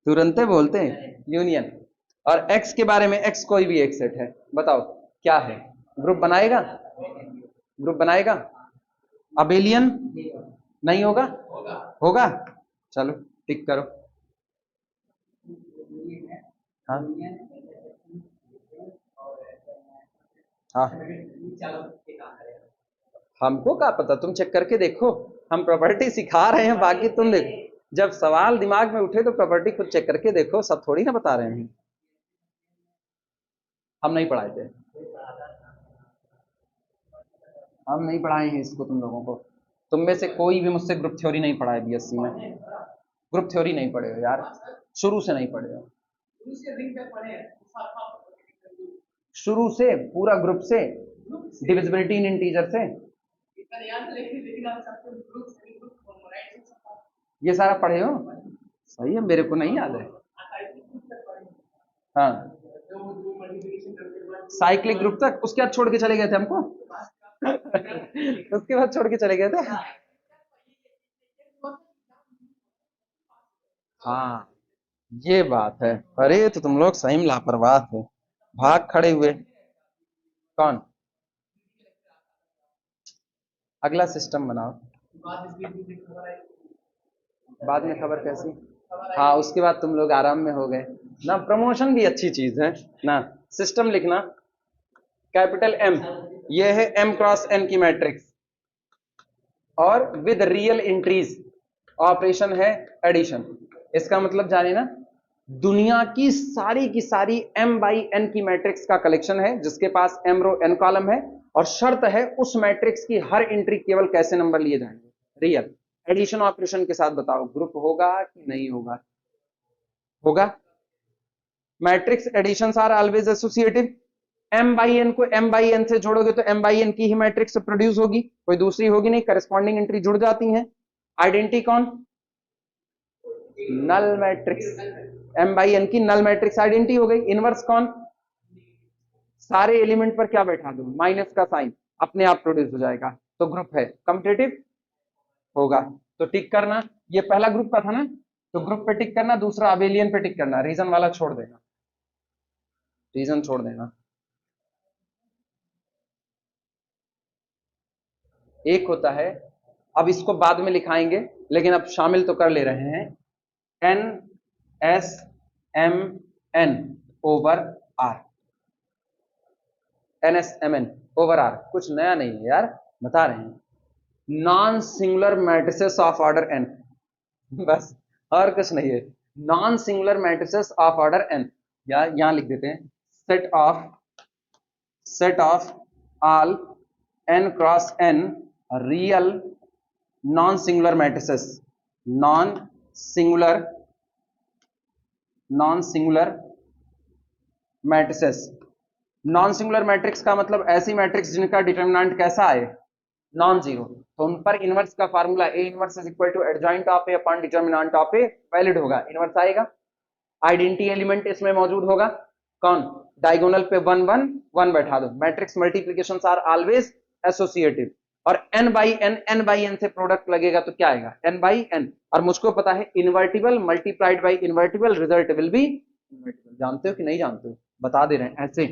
तुरंत बोलते हैं यूनियन। और एक्स के बारे में, एक्स कोई भी एक सेट है, बताओ क्या है? ग्रुप बनाएगा? ग्रुप बनाएगा? अबेलियन नहीं होगा? होगा। चलो टिक करो। हाँ हाँ, हमको क्या पता, तुम चेक करके देखो। हम प्रॉपर्टी सिखा रहे हैं, बाकी तुम देखो। जब सवाल दिमाग में उठे तो प्रॉपर्टी खुद चेक करके देखो, सब थोड़ी ना बता रहे हैं। हम नहीं पढ़ाए थे, हम नहीं पढ़ाए हैं इसको तुम लोगों को। तुम में से कोई भी मुझसे ग्रुप थ्योरी नहीं पढ़ा है बीएससी में। ग्रुप थ्योरी नहीं पढ़े हो यार, शुरू से नहीं पढ़े हो। शुरू से पूरा ग्रुप से, डिविजिबिलिटी इन इंटीजर से, ये सारा पढ़े हो? सही है, मेरे को नहीं याद है। हाँ, साइक्लिक ग्रुप तक, उसके बाद छोड़ के चले गए थे हमको उसके बाद छोड़ के चले गए थे। हाँ, ये बात है। अरे तो तुम लोग सही में लापरवाह थे, भाग खड़े हुए। कौन? अगला सिस्टम बनाओ। बाद में खबर कैसी? हाँ, उसके बाद तुम लोग आराम में हो गए ना। प्रमोशन भी अच्छी चीज है ना। सिस्टम लिखना, कैपिटल एम, ये है एम क्रॉस एन की मैट्रिक्स, और विद रियल इंट्रीज। ऑपरेशन है एडिशन। इसका मतलब जाने ना, दुनिया की सारी m बाई n की मैट्रिक्स का कलेक्शन है, जिसके पास m रो n कॉलम है, और शर्त है उस मैट्रिक्स की हर एंट्री केवल कैसे नंबर लिए जाएंगे? रियल। एडिशन ऑपरेशन के साथ बताओ ग्रुप होगा कि नहीं होगा? होगा। Matrix additions are always associative. m by n को m बाई n से जोड़ोगे तो m बाई n की ही मैट्रिक्स प्रोड्यूस होगी, कोई दूसरी होगी नहीं, करस्पॉन्डिंग एंट्री जुड़ जाती है। आइडेंटिटी कौन? Null matrix, m by n की नल मैट्रिक्स आइडेंटिटी हो गई। इनवर्स कौन? सारे एलिमेंट पर क्या बैठा दो? माइनस का साइन, अपने आप प्रोड्यूस हो जाएगा। तो ग्रुप है, कम्पिटेटिव होगा। तो टिक करना, ये पहला ग्रुप का था ना, तो ग्रुप पे टिक करना, दूसरा अबेलियन पे टिक करना, रीजन वाला छोड़ देना, रीजन छोड़ देना। एक होता है, अब इसको बाद में लिखाएंगे, लेकिन अब शामिल तो कर ले रहे हैं, N S M N over R, N S M N over R, कुछ नया नहीं है यार, बता रहे हैं, non singular matrices of order n, बस और कुछ नहीं है, non singular matrices of order n, या यहां लिख देते हैं set of all n cross n real non singular matrices, non singular non singular matrices. Non singular matrix का मतलब ऐसी मैट्रिक्स जिनका डिटरमिनेंट कैसा आए, नॉन जीरो, तो उन पर इनवर्स का formula A inverse is equal to adjoint of A upon determinant of A valid होगा, इनवर्स आएगा। आइडेंटिटी एलिमेंट इसमें मौजूद होगा, कौन, डायगोनल पे 1 1 1 बैठा दो, matrix multiplications are always associative, और n बाई एन से प्रोडक्ट लगेगा तो क्या आएगा, n बाई एन, और मुझको पता है invertible multiplied by invertible result will be invertible, जानते हो कि नहीं जानते हो, बता दे रहे हैं ऐसे,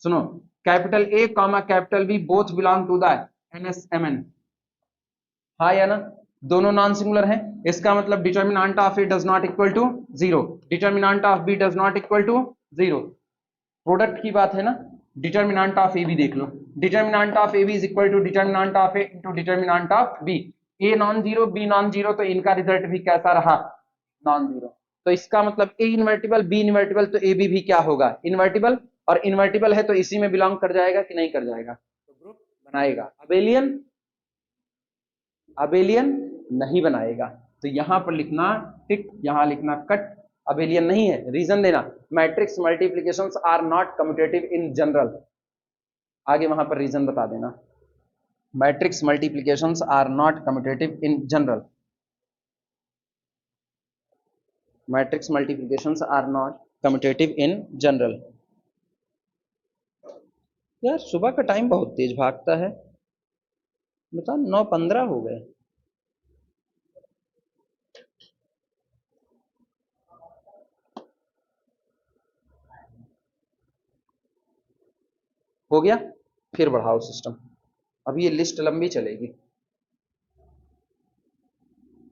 सुनो, capital A comma capital B both belong to the NSMN, हाँ या ना, दोनों नॉन सिंगुलर हैं, इसका मतलब determinant of A does not equal to zero, determinant of B does not equal to zero, product की बात है ना, डिटर्मिनेंट ऑफ ए भी देख लो, determinant of A B is equal to determinant of A into determinant of B, A non zero B non zero, तो इनका result भी कैसा रहा, नॉन जीरो, तो इसका मतलब ए इन्वर्टिबल बी इन्वर्टिबल, तो ए बी भी क्या होगा, इन्वर्टिबल, और इन्वर्टिबल है तो इसी में बिलोंग कर जाएगा कि नहीं कर जाएगा, तो ग्रुप बनाएगा, अबेलियन, अबेलियन नहीं बनाएगा, तो यहां पर लिखना टिक, यहां लिखना कट, अबेलियन नहीं है, रीजन देना, matrix multiplications are not commutative in general, आगे वहां पर रीजन बता देना, matrix multiplications are not commutative in general, matrix multiplications are not commutative in general. यार सुबह का टाइम बहुत तेज भागता है, बता 9:15 हो गए, हो गया, फिर बढ़ाओ सिस्टम, अब ये लिस्ट लंबी चलेगी,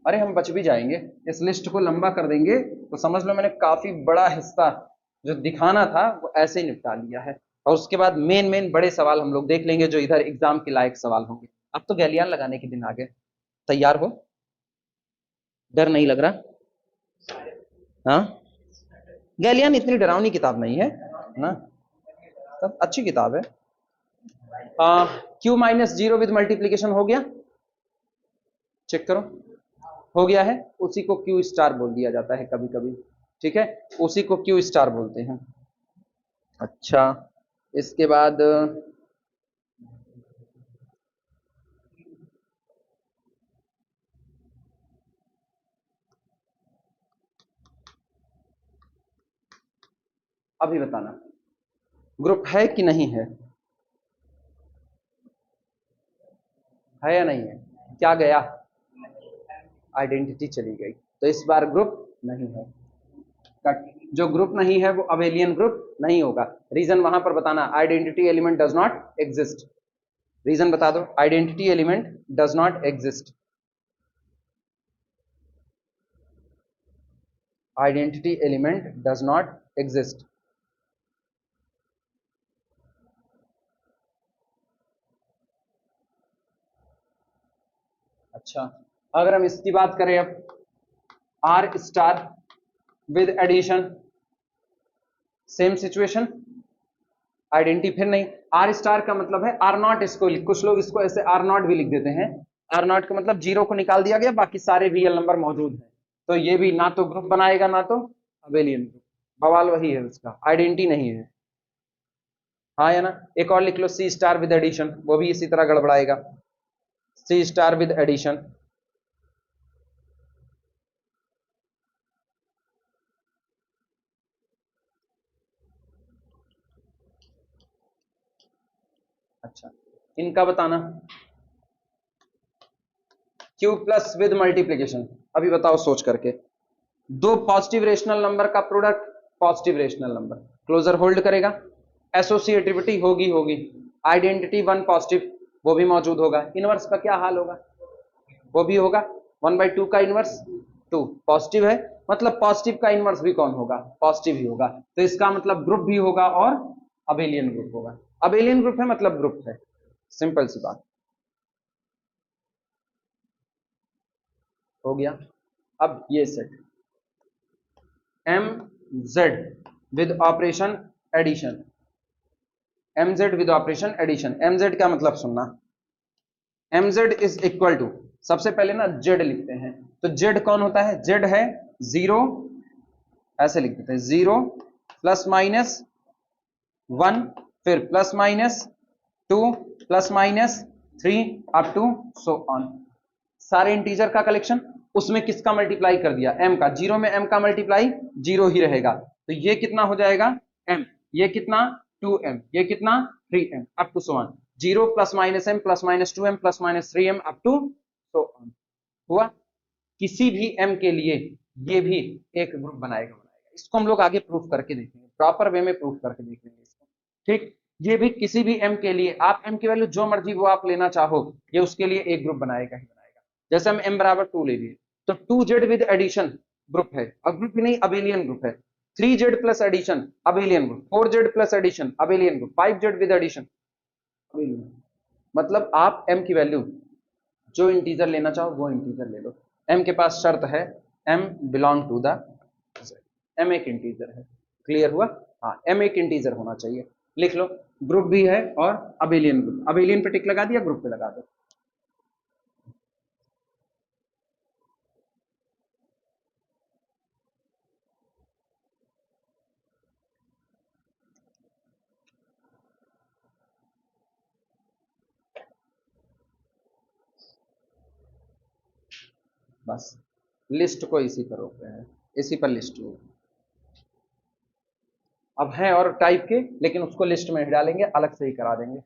अरे हम बच भी जाएंगे, इस लिस्ट को लंबा कर देंगे तो समझ लो मैंने काफी बड़ा हिस्सा जो दिखाना था वो ऐसे ही निपटा लिया है, और उसके बाद मेन मेन बड़े सवाल हम लोग देख लेंगे जो इधर एग्जाम के लायक सवाल होंगे। अब तो गैलियान लगाने के दिन आ गए, तैयार हो, डर नहीं लग रहा, हाँ, गैलियान इतनी डरावनी किताब नहीं है ना, तब अच्छी किताब है। Q minus zero with multiplication हो गया, चेक करो, हो गया है, उसी को क्यू स्टार बोल दिया जाता है कभी कभी, ठीक है, उसी को क्यू स्टार बोलते हैं। अच्छा, इसके बाद अभी बताना ग्रुप है कि नहीं है या नहीं है, क्या गया, आइडेंटिटी चली गई, तो इस बार ग्रुप नहीं है, कट, जो ग्रुप नहीं है वो अबेलियन ग्रुप नहीं होगा, रीजन वहां पर बताना, identity element does not exist, reason बता दो, identity element does not exist, identity element does not exist. अच्छा, अगर हम इसकी बात करें अब, R star with addition, same situation, identity फिर नहीं, आर स्टार का मतलब है आर नॉट, इसको कुछ लोग इसको ऐसे आर नॉट भी लिख देते हैं, आर नॉट का मतलब जीरो को निकाल दिया गया, बाकी सारे रियल नंबर मौजूद हैं, तो ये भी ना तो ग्रुप बनाएगा ना तो अबेलियन ग्रुप, बवाल वही है उसका, आइडेंटिटी नहीं है, हाँ या ना, एक और लिख लो सी स्टार विद एडिशन, वो भी इसी तरह गड़बड़ाएगा, सी स्टार विद एडिशन, अच्छा, इनका बताना, क्यूब प्लस विद मल्टीप्लीकेशन। अभी बताओ सोच करके, दो पॉजिटिव रेशनल नंबर का product, positive rational number, closure hold करेगा, एसोसिएटिविटी होगी होगी, आइडेंटिटी वन पॉजिटिव वो भी मौजूद होगा, इनवर्स का क्या हाल होगा, वो भी होगा, 1/2 का इनवर्स 2 पॉजिटिव है, मतलब पॉजिटिव का इनवर्स भी कौन होगा, पॉजिटिव ही होगा, तो इसका मतलब ग्रुप भी होगा और अबेलियन ग्रुप होगा। अबेलियन ग्रुप है मतलब ग्रुप है, सिंपल सी बात हो गया। अब ये set M Z with operation addition, M Z with operation addition, M Z का मतलब सुनना, M Z is equal to, सबसे पहले ना जेड लिखते हैं, तो जेड कौन होता है, जेड है 0, ऐसे लिख देते हैं 0 प्लस माइनस 1, फिर plus minus 2 plus minus 3 up to so on, सारे इंटीजर का कलेक्शन, उसमें किसका मल्टीप्लाई कर दिया, m का, 0 में m का मल्टीप्लाई 0 ही रहेगा, तो ये कितना हो जाएगा m, ये कितना 2m, ये कितना 3m up to so on, 0 plus minus m plus minus 2m plus minus 3m up to so on. हुआ, किसी भी m के लिए ये भी एक ग्रुप बनाएगा, इसको हम लोग आगे प्रूफ करके देखेंगे, प्रॉपर वे में प्रूफ करके देखेंगे इसको, ठीक। ये भी किसी भी m के लिए, आप m की वैल्यू जो मर्जी वो आप लेना चाहो, ये उसके लिए एक ग्रुप बनाएगा ही बनाएगा। जैसे हम m बराबर 2 ले लिए, तो 2z विद एडिशन ग्रुप है, अब ग्रुप ही नहीं अबेलियन ग्रुप है, 3z plus addition abelian group, 4z plus addition abelian group, 5z with addition abelian. मतलब आप m की वैल्यू जो इंटीजर लेना चाहो वो इंटीजर ले लो, m के पास शर्त है m belong to the z, m एक इंटीजर है, क्लियर हुआ, हाँ m एक इंटीजर होना चाहिए, लिख लो, ग्रुप भी है और अबेलियन ग्रुप, अबेलियन पे टिक लगा दिया, ग्रुप पे लगा दो। बस लिस्ट को इसी पर रोक रहे हैं, इसी पर लिस्ट हो, अब है और टाइप के, लेकिन उसको लिस्ट में ही डालेंगे, अलग से ही करा देंगे।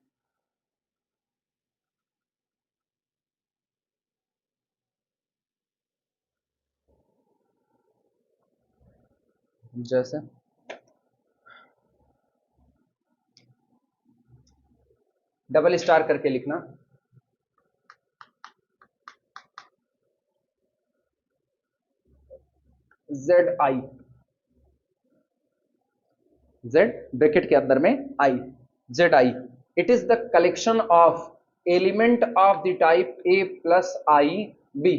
जैसे डबल स्टार करके लिखना, जेड आई, जेड ब्रैकेट के अंदर में I, Z I, it is the collection of element of the type A plus I B,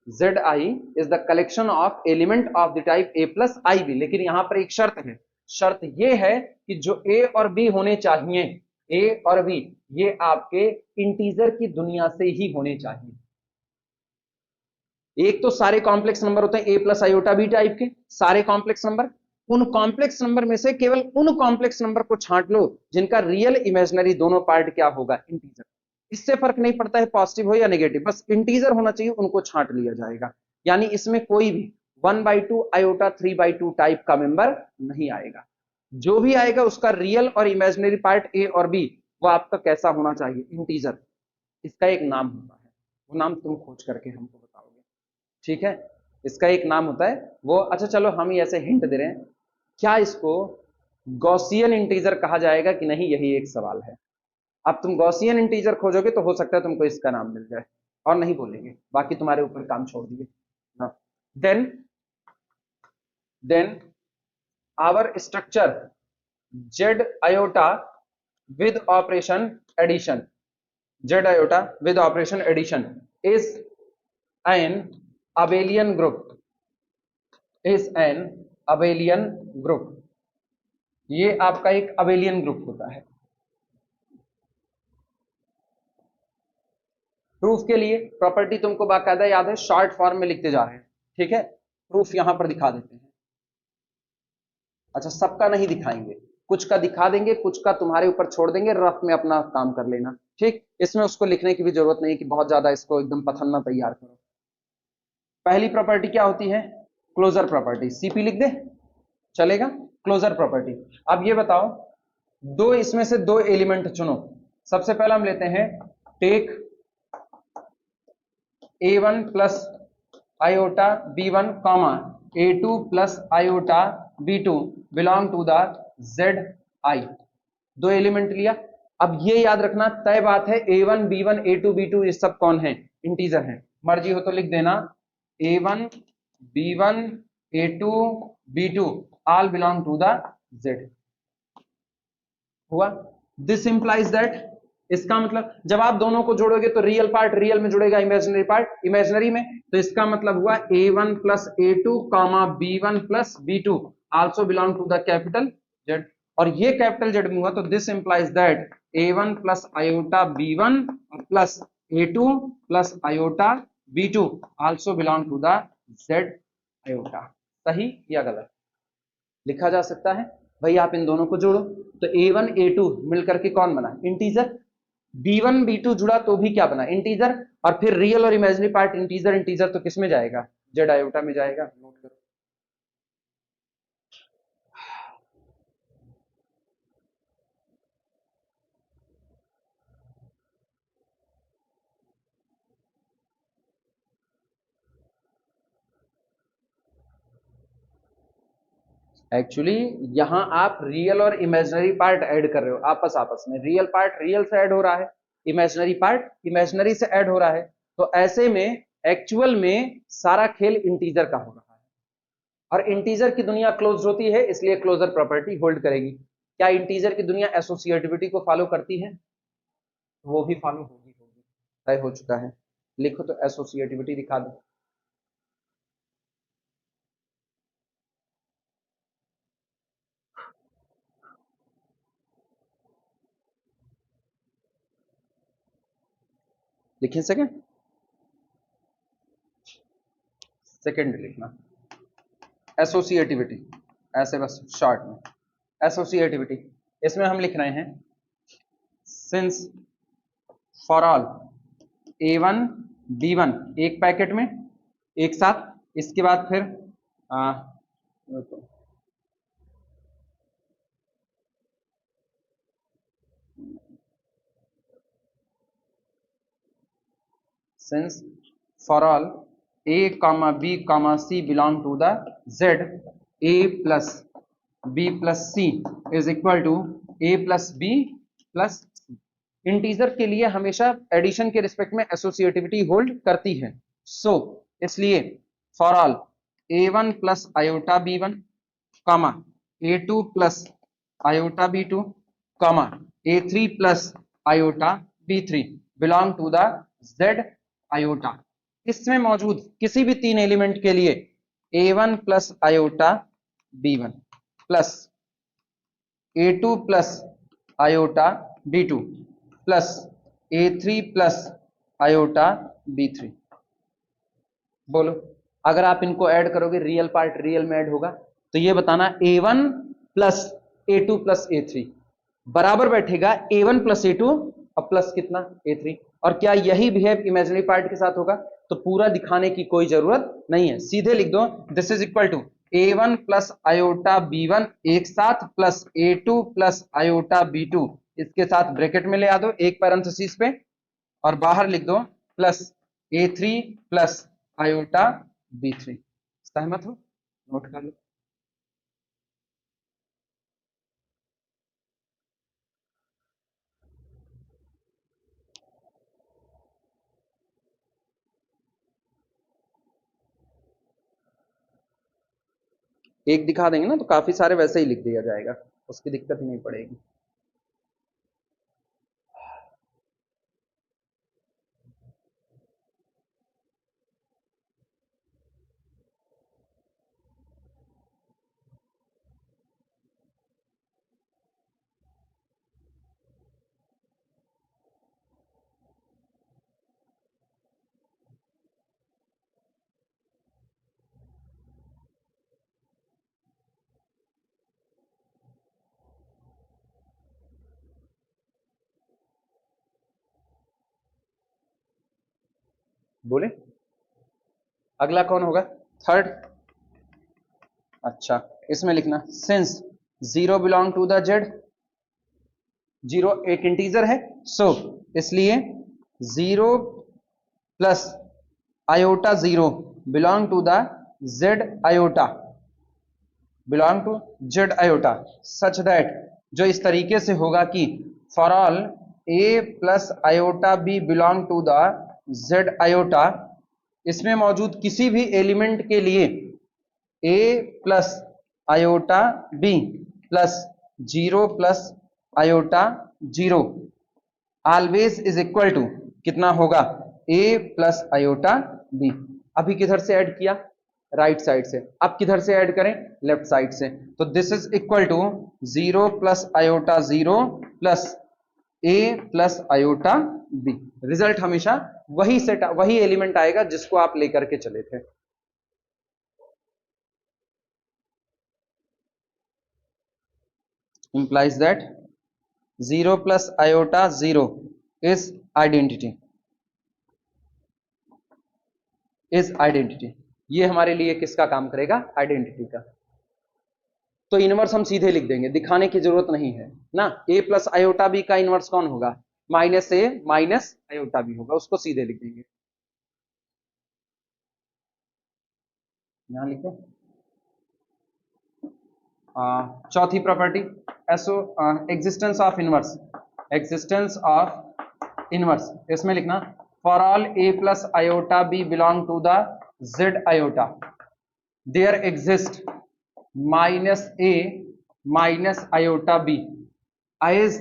Z I is the collection of element of the type A plus I B, लेकिन यहां पर एक शर्त है, शर्त ये है कि जो ए और बी होने चाहिए, ए और बी ये आपके इंटीजर की दुनिया से ही होने चाहिए। एक तो सारे कॉम्प्लेक्स नंबर होते हैं A plus iota B type के, सारे कॉम्प्लेक्स नंबर, उन कॉम्प्लेक्स नंबर में से केवल उन कॉम्प्लेक्स नंबर को छांट लो जिनका रियल इमेजिनरी दोनों पार्ट क्या होगा, इंटीजर, इससे फर्क नहीं पड़ता है पॉजिटिव हो या नेगेटिव, बस इंटीजर होना चाहिए, उनको छांट लिया जाएगा, यानी इसमें कोई भी 1/2 आयोटा 3/2 टाइप का मेंबर नहीं आएगा, जो भी आएगा उसका रियल और इमेजिनरी पार्ट ए और बी वो आपका कैसा होना चाहिए, इंटीजर, इसका एक नाम होता है, वो नाम तुम खोज करके हमको बताओगे, ठीक है, इसका एक नाम होता है वो, अच्छा चलो हम ही ऐसे हिंट दे रहे हैं, क्या इसको गॉसियन इंटीजर कहा जाएगा कि नहीं, यही एक सवाल है। अब तुम गॉसियन इंटीजर खोजोगे तो हो सकता है तुमको इसका नाम मिल जाए, और नहीं बोलेंगे, बाकी तुम्हारे ऊपर काम छोड़ दिए। हाँ, then our structure Z iota with operation addition, Z iota with operation addition is an abelian group, is an abelian group, ये आपका एक abelian ग्रुप होता है। प्रूफ के लिए प्रॉपर्टी तुमको बाकायदा याद है, शॉर्ट फॉर्म में लिखते जा रहे हैं, ठीक है, प्रूफ यहां पर दिखा देते हैं, अच्छा सबका नहीं दिखाएंगे, कुछ का दिखा देंगे, कुछ का तुम्हारे ऊपर छोड़ देंगे, रफ में अपना काम कर लेना, ठीक, इसमें उसको लिखने की भी जरूरत नहीं कि बहुत ज्यादा इसको एकदम पथन्ना तैयार करो। पहली प्रॉपर्टी क्या होती है, क्लोजर प्रॉपर्टी, सीपी लिख दे चलेगा, क्लोजर प्रॉपर्टी। अब ये बताओ, दो इसमें से दो एलिमेंट चुनो, सबसे पहला हम लेते हैं take a1 plus iota b1 comma a2 plus iota b2 belong to the zi। दो एलिमेंट लिया। अब ये याद रखना तय बात है, a1 b1 a2 b2 ये सब कौन है? इंटीजर हैं। मर्जी हो तो लिख देना a1 b1 a2 b2 all belong to the z। हुआ? दिस इंप्लाइज दैट, इसका मतलब जब आप दोनों को जोड़ोगे तो रियल पार्ट रियल में जुड़ेगा, इमेजिनरी पार्ट इमेजिनरी में, तो इसका मतलब हुआ a1 plus a2 comma b1 plus b2 also belong to the capital z। और ये कैपिटल Z में हुआ तो this implies that a1 plus iota b1 plus a2 plus iota b2 also belong to the z iota. सही या गलत? लिखा जा सकता है। भाई आप इन दोनों को जोड़ो तो a1 a2 मिलकर के कौन बना? इंटीजर। b1 b2 जुड़ा तो भी क्या बना? इंटीजर। और फिर रियल और इमेजिनरी पार्ट इंटीजर इंटीजर तो किस में जाएगा? z आयोटा में जाएगा। नोट करो। एक्चुअली यहां आप रियल और इमेजिनरी पार्ट ऐड कर रहे हो आपस आपस में। रियल पार्ट रियल से ऐड हो रहा है, इमेजिनरी पार्ट इमेजिनरी से ऐड हो रहा है। तो ऐसे में एक्चुअल में सारा खेल इंटीजर का हो रहा है और इंटीजर की दुनिया क्लोज होती है, इसलिए क्लोजर प्रॉपर्टी होल्ड करेगी। क्या इंटीजर की दुनिया एसोसिएटिविटी को फॉलो करती है? वो भी फॉलो होगी होगी तय हो चुका है। लिखो तो एसोसिएटिविटी दिखा दो। लिखिए सेकंड सेकंड लिखना एसोसिएटिविटी, ऐसे बस शॉर्ट में एसोसिएटिविटी। इसमें हम लिख रहे हैं since for all a1 b1 एक पैकेट में एक साथ, इसके बाद फिर since for all a comma b comma c belong to the z, a plus b plus c is equal to a plus b plus c। Integer के लिए हमेशा एडिशन के रिस्पेक्ट में एसोसिएटिविटी होल्ड करती है। सो इसलिए for all a1 plus iota b1 comma a2 plus iota b2 comma a3 plus iota b3 belong to the z iota. इसमें मौजूद किसी भी तीन एलिमेंट के लिए a1 plus iota b1 plus a2 plus iota b2 plus a3 plus iota b3। बोलो अगर आप इनको ऐड करोगे रियल पार्ट रियल में ऐड होगा तो ये बताना a1 plus a2 plus a3 बराबर बैठेगा a1 प्लस a2 और प्लस कितना a3। और क्या यही बिहेव इमेजिनरी पार्ट के साथ होगा? तो पूरा दिखाने की कोई जरूरत नहीं है, सीधे लिख दो this is equal to a1 plus iota b1 एक साथ plus a2 plus iota b2 इसके साथ ब्रैकेट में ले आ दो एक पैरेंथेसिस पे और बाहर लिख दो plus a3 plus iota b3। सहमत हो? नोट कर लो। एक दिखा देंगे ना तो काफी सारे वैसे ही लिख दिया जाएगा, उसकी दिक्कत नहीं पड़ेगी। बोले अगला कौन होगा? थर्ड। अच्छा इसमें लिखना since zero belong to the Z, zero एक इंटीजर है सो इसलिए zero plus iota 0 belong to the z iota, belong to z iota such that, जो इस तरीके से होगा कि for all a plus iota b belong to the z iota, इसमें मौजूद किसी भी एलिमेंट के लिए a plus iota b plus 0 plus iota 0 always is equal to कितना होगा, a प्लस आयोटा b। अभी किधर से ऐड किया, राइट साइड से, अब किधर से ऐड करें, लेफ्ट साइड से, तो this is equal to 0 plus iota 0 plus a plus iota b। Result हमेशा वही एलिमेंट आएगा जिसको आप लेकर के चले थे। implies that 0 plus iota 0 is identity, ये हमारे लिए किसका काम करेगा, आइडेंटिटी का। तो इनवर्स हम सीधे लिख देंगे, दिखाने की जरूरत नहीं है ना। a प्लस आयोटा बी का इनवर्स कौन होगा, माइनस ए माइनस आयोटा बी होगा, उसको सीधे लिख देंगे। यहां लिखो चौथी प्रॉपर्टी एग्जिस्टेंस ऑफ इनवर्स, इसमें लिखना for all a plus iota b belong to the z iota there exist minus a minus iota b is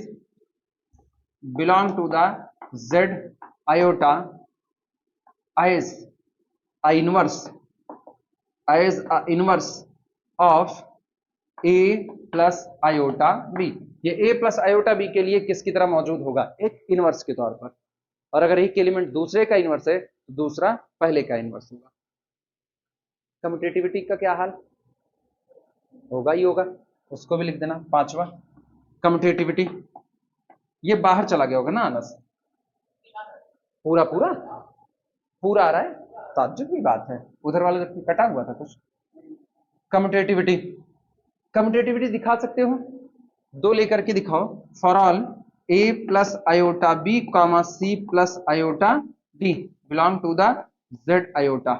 belong to the z iota is a inverse of a plus iota b। ये a plus iota b के लिए किसकी तरह मौजूद होगा, एक inverse के तौर पर। और अगर एक एलिमेंट दूसरे का इनवर्स है तो दूसरा पहले का इनवर्स होगा। कम्यूटेटिविटी का क्या हाल होगा, ही होगा, उसको भी लिख देना। पांचवा कम्यूटेटिविटी, ये बाहर चला गया होगा ना आनस, पूरा आ रहा है, ताज्जुब की बात है, उधर वाला जब कटा हुआ था कुछ। कम्यूटेटिविटी दिखा सकते हो, दो लेकर के दिखाओ। For all a plus iota b comma c plus iota d belong to the z iota,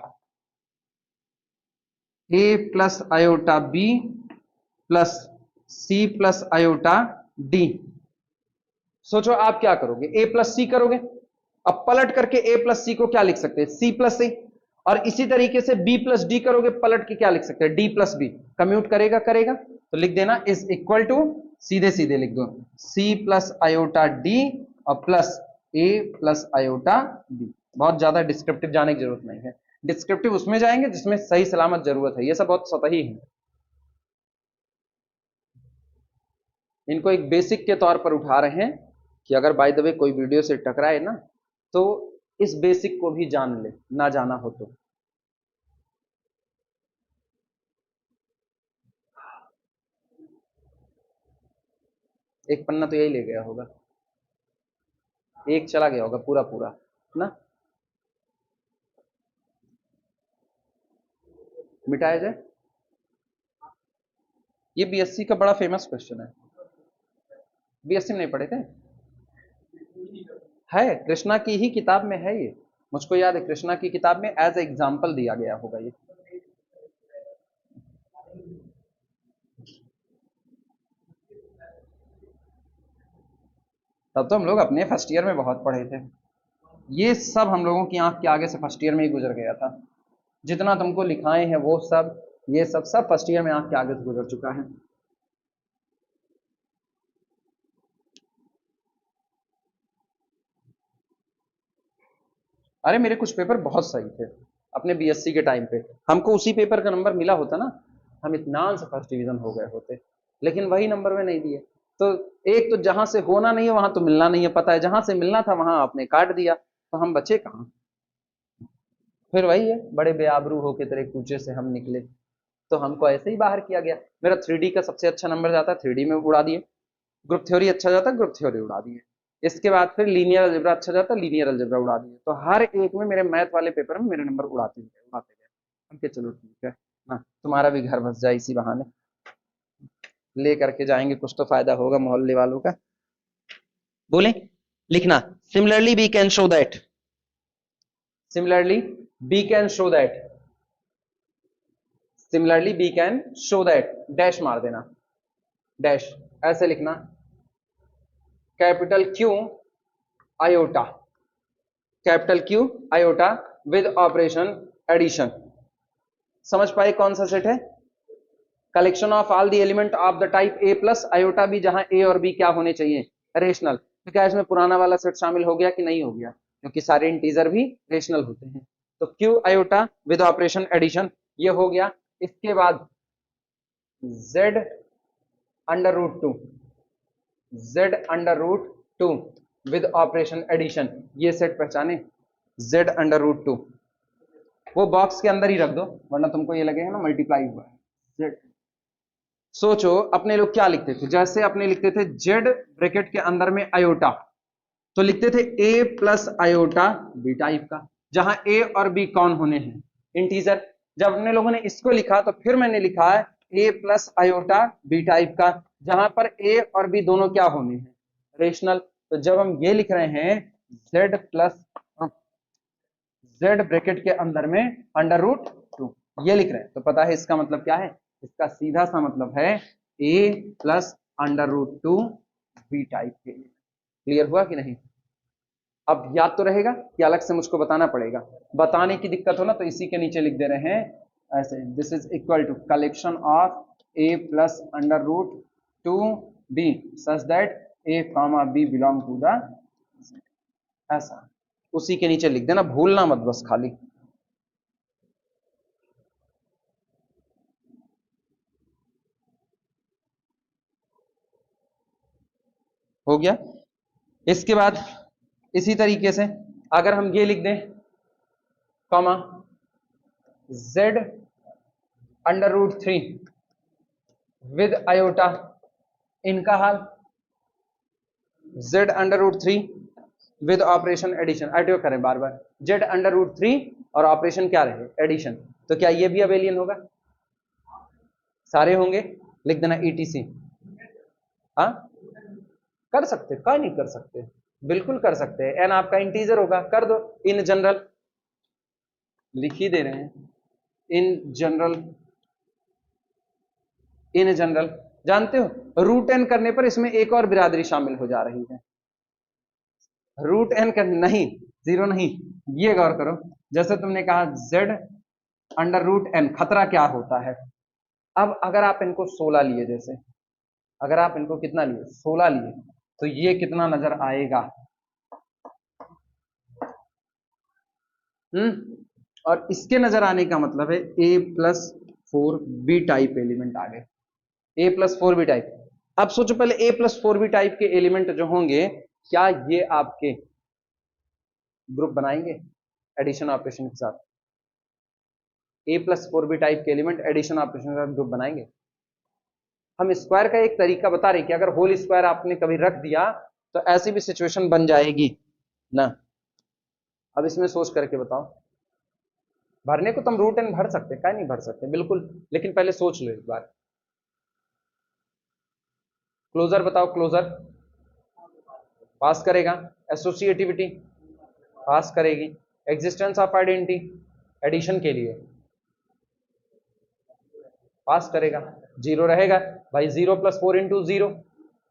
a plus iota b plus c plus iota d। सोचो आप क्या करोगे, a प्लस सी करोगे, अब पलट करके a प्लस सी को क्या लिख सकते हैं, c प्लस सी, और इसी तरीके से b प्लस डी करोगे, पलट के क्या लिख सकते हैं, d प्लस बी। कम्यूट करेगा तो लिख देना इज इक्वल टू, सीधे लिख दो c प्लस आयोटा d और plus a plus iota b। बहुत ज्यादा डिस्क्रिप्टिव जाने की जरूरत नहीं है, डिस्क्रिप्टिव उसमें जाएंगे जिसमें सही सलामत जरूरत है, ये सब बहुत सतही है। इनको एक बेसिक के तौर पर उठा रहे हैं कि अगर बाय द वे कोई वीडियो से टकराए ना तो इस बेसिक को भी जान ले, ना जाना हो तो। एक पन्ना तो यही ले गया होगा, एक चला गया होगा पूरा ना, मिटाया जाए। ये बीएससी का बड़ा फेमस क्वेश्चन है, बीएससी में नहीं पढ़े थे, है कृष्णा की ही किताब में है ये, मुझको याद है कृष्णा की किताब में एज एग्जाम्पल दिया गया होगा ये। तब तो हम लोग अपने फर्स्ट ईयर में बहुत पढ़े थे, ये सब हम लोगों की आंख के आगे से फर्स्ट ईयर में ही गुजर गया था। जितना तुमको लिखाए हैं वो सब, ये सब फर्स्ट ईयर में आंख के आगे से गुजर चुका है। अरे मेरे कुछ पेपर बहुत सही थे अपने बीएससी के टाइम पे, हमको उसी पेपर का नंबर मिला होता ना, हम इत्मीनान से फर्स्ट डिवीजन हो गए होते, लेकिन वही नंबर में नहीं दिए। तो एक तो जहां से होना नहीं है वहां तो मिलना नहीं है, पता है, जहां से मिलना था वहां आपने काट दिया, तो हम बचे कहां। फिर वही है, बड़े बेआबरू होके तेरे कूचे से हम निकले, तो हमको ऐसे ही बाहर किया गया। मेरा 3D का सबसे अच्छा नंबर जाता, 3D में उड़ा दिए, ग्रुप थ्योरी अच्छा जाता, ग्रुप थ्योरी उड़ा दिए, इसके बाद फिर लीनियर अलजेब्रा अच्छा जाता, लीनियर अलजेब्रा उड़ा दिए। तो हर एक में मेरे मैथ वाले पेपर में मेरे नंबर उड़ाते गए। हम के चलो ठीक है ना, तुम्हारा भी घर बस जाए इसी बहाने, ले करके जाएंगे, कुछ तो फायदा होगा मोहल्ले वालों का। बोले लिखना, similarly we can show that, similarly we can show that, similarly we can show that, dash मार देना, डैश ऐसे लिखना, capital Q iota, capital Q iota with operation addition. समझ पाए कौन सा सेट है? Collection of all the element of the type A plus iota b, जहां ए और बी क्या होने चाहिए? रेशनल। तो क्या इसमें पुराना वाला सेट शामिल हो गया कि नहीं हो गया? क्योंकि सारे इंटीजर भी रेशनल होते हैं। तो Q iota with operation addition ये हो गया। इसके बाद Z under root two, Z under root two with operation addition, ये सेट पहचाने, जेड अंडर रूट टू। वो बॉक्स के अंदर ही रख दो वरना तुमको ये लगेगा ना मल्टीप्लाई हुआ है। जेड, सोचो अपने लोग क्या लिखते थे, जैसे अपने लिखते थे जेड ब्रैकेट के अंदर में आयोटा, तो लिखते थे ए प्लस आयोटा बी टाइप का, जहां ए और बी कौन होने हैं? इंटीजर। जब अपने लोगों ने इसको लिखा तो फिर मैंने लिखा है A plus iota B type का, जहां पर ए और बी दोनों क्या होने हैं? रेशनल। तो जब हम ये लिख रहे हैं जेड प्लस जेड ब्रैकेट के अंदर में अंडर रूट टू, ये लिख रहे हैं, तो पता है इसका मतलब क्या है? इसका सीधा सा मतलब है A plus under root two B type के लिए। क्लियर हुआ कि नहीं? अब याद तो रहेगा कि अलग से मुझको बताना पड़ेगा? बताने की दिक्कत हो ना तो इसी के नीचे लिख दे रहे हैं ऐसे, this is equal to collection of a plus under root two b such that a comma B belong to the, ऐसा उसी के नीचे लिख देना, भूलना मत बस खाली। हो गया। इसके बाद इसी तरीके से अगर हम ये लिख दें comma Z under root three with iota, इनका हाल Z under root three with operation addition, एडियो करें बार बार, जेड अंडर रूट थ्री और ऑपरेशन क्या रहे? एडिशन। तो क्या ये भी अबेलियन होगा? सारे होंगे, लिख देना ईटीसी। हाँ कर सकते, क्या नहीं कर सकते? बिल्कुल कर सकते हैं। एन आपका इंटीजर होगा, कर दो इन जनरल, लिख ही दे रहे हैं इन जनरल, इन जनरल। जानते हो रूट एन करने पर इसमें एक और बिरादरी शामिल हो जा रही है। रूट एन कर नहीं, जीरो नहीं, ये गौर करो, जैसे तुमने कहा जेड अंडर रूट एन, खतरा क्या होता है? अब अगर आप इनको 16 लिए, जैसे अगर आप इनको कितना लिए? 16 लिए, तो ये कितना नजर आएगा? और इसके नजर आने का मतलब है A plus four B type element आ गए, A plus four B type. अब सोचो पहले A plus four B type के एलिमेंट जो होंगे, क्या ये आपके ग्रुप बनाएंगे एडिशन ऑपरेशन के साथ? ए प्लस फोर बी टाइप के एलिमेंट एडिशन ऑपरेशन के साथ ग्रुप बनाएंगे? हम स्क्वायर का एक तरीका बता रहे कि अगर होल स्क्वायर आपने कभी रख दिया तो ऐसी भी सिचुएशन बन जाएगी ना। अब इसमें सोच करके बताओ, भरने को तुम रूट एन भर सकते, क्या नहीं भर सकते? बिल्कुल, लेकिन पहले सोच लो एक बार। क्लोजर बताओ, क्लोजर पास करेगा, एसोसिएटिविटी पास करेगी, एग्जिस्टेंस ऑफ आइडेंटिटी एडिशन के लिए पास करेगा, जीरो रहेगा भाई, zero plus four into zero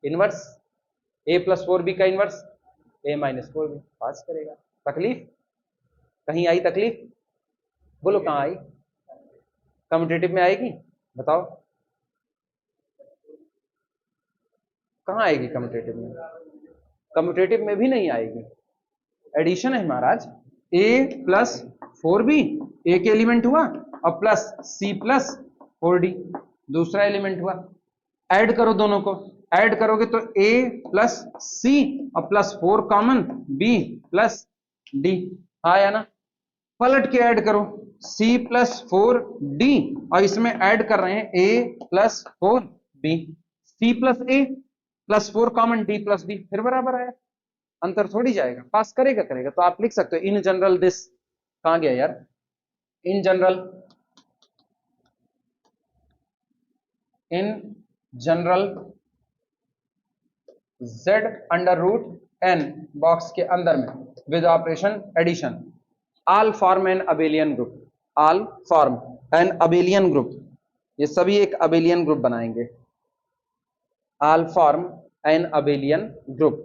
inverse, A plus four B का inverse A minus four B pass करेगा। तकलीफ कहीं आई? तकलीफ बोलो कहाँ आई? कम्यूटेटिव में आएगी? बताओ कहाँ आएगी कम्यूटेटिव में? कम्यूटेटिव में भी नहीं आएगी, एडिशन है महाराज। ए प्लस फोर बी एक एलिमेंट हुआ और plus c plus four d दूसरा एलिमेंट हुआ, ऐड करो दोनों को, ऐड करोगे तो ए प्लस सी और plus four common b plus d आया ना। पलट के ऐड करो सी प्लस फोर डी और इसमें ऐड कर रहे हैं A plus four B, C plus A plus four common D plus D, फिर बराबर आया, अंतर थोड़ी जाएगा, पास करेगा करेगा। तो आप लिख सकते हो इन जनरल दिस, कहां गया यार? In general, in general z under root n box के अंदर में with operation addition, all form an abelian group, all form an abelian group, ये सभी एक अबेलियन ग्रुप बनाएंगे, all form an abelian group,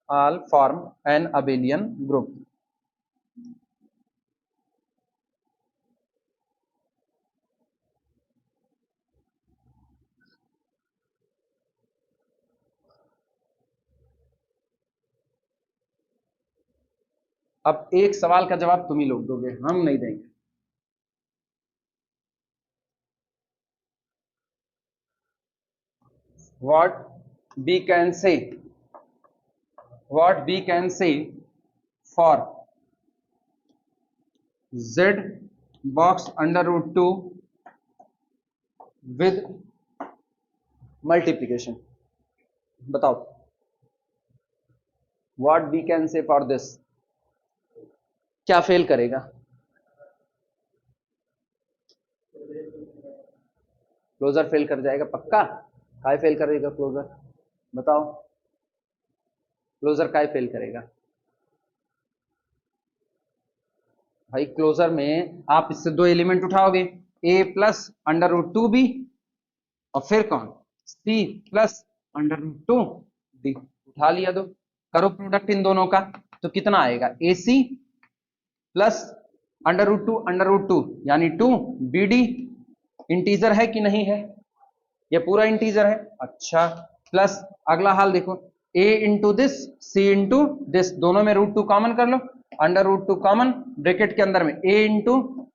all form an abelian group. अब एक सवाल का जवाब तुम ही लोग दोगे, हम नहीं देंगे। what we can say, what we can say for z box under root 2 with multiplication, बताओ what we can say for this, क्या फेल करेगा? क्लोजर फेल कर जाएगा पक्का? काय फेल करेगा क्लोजर, बताओ क्लोजर काय फेल करेगा? भाई क्लोजर में आप इससे दो एलिमेंट उठाओगे, a plus under root 2b और फिर कौन, c plus under root 2d, उठा लिया दो, करो प्रोडक्ट इन दोनों का, तो कितना आएगा, ac plus under root two यानी 2bd, इंटीजर है कि नहीं है, ये पूरा इंटीजर है, अच्छा, प्लस अगला हाल देखो, a into this c into this, दोनों में रूट 2 कॉमन कर लो, अंडर रूट 2 कॉमन, ब्रैकेट के अंदर में a इंटू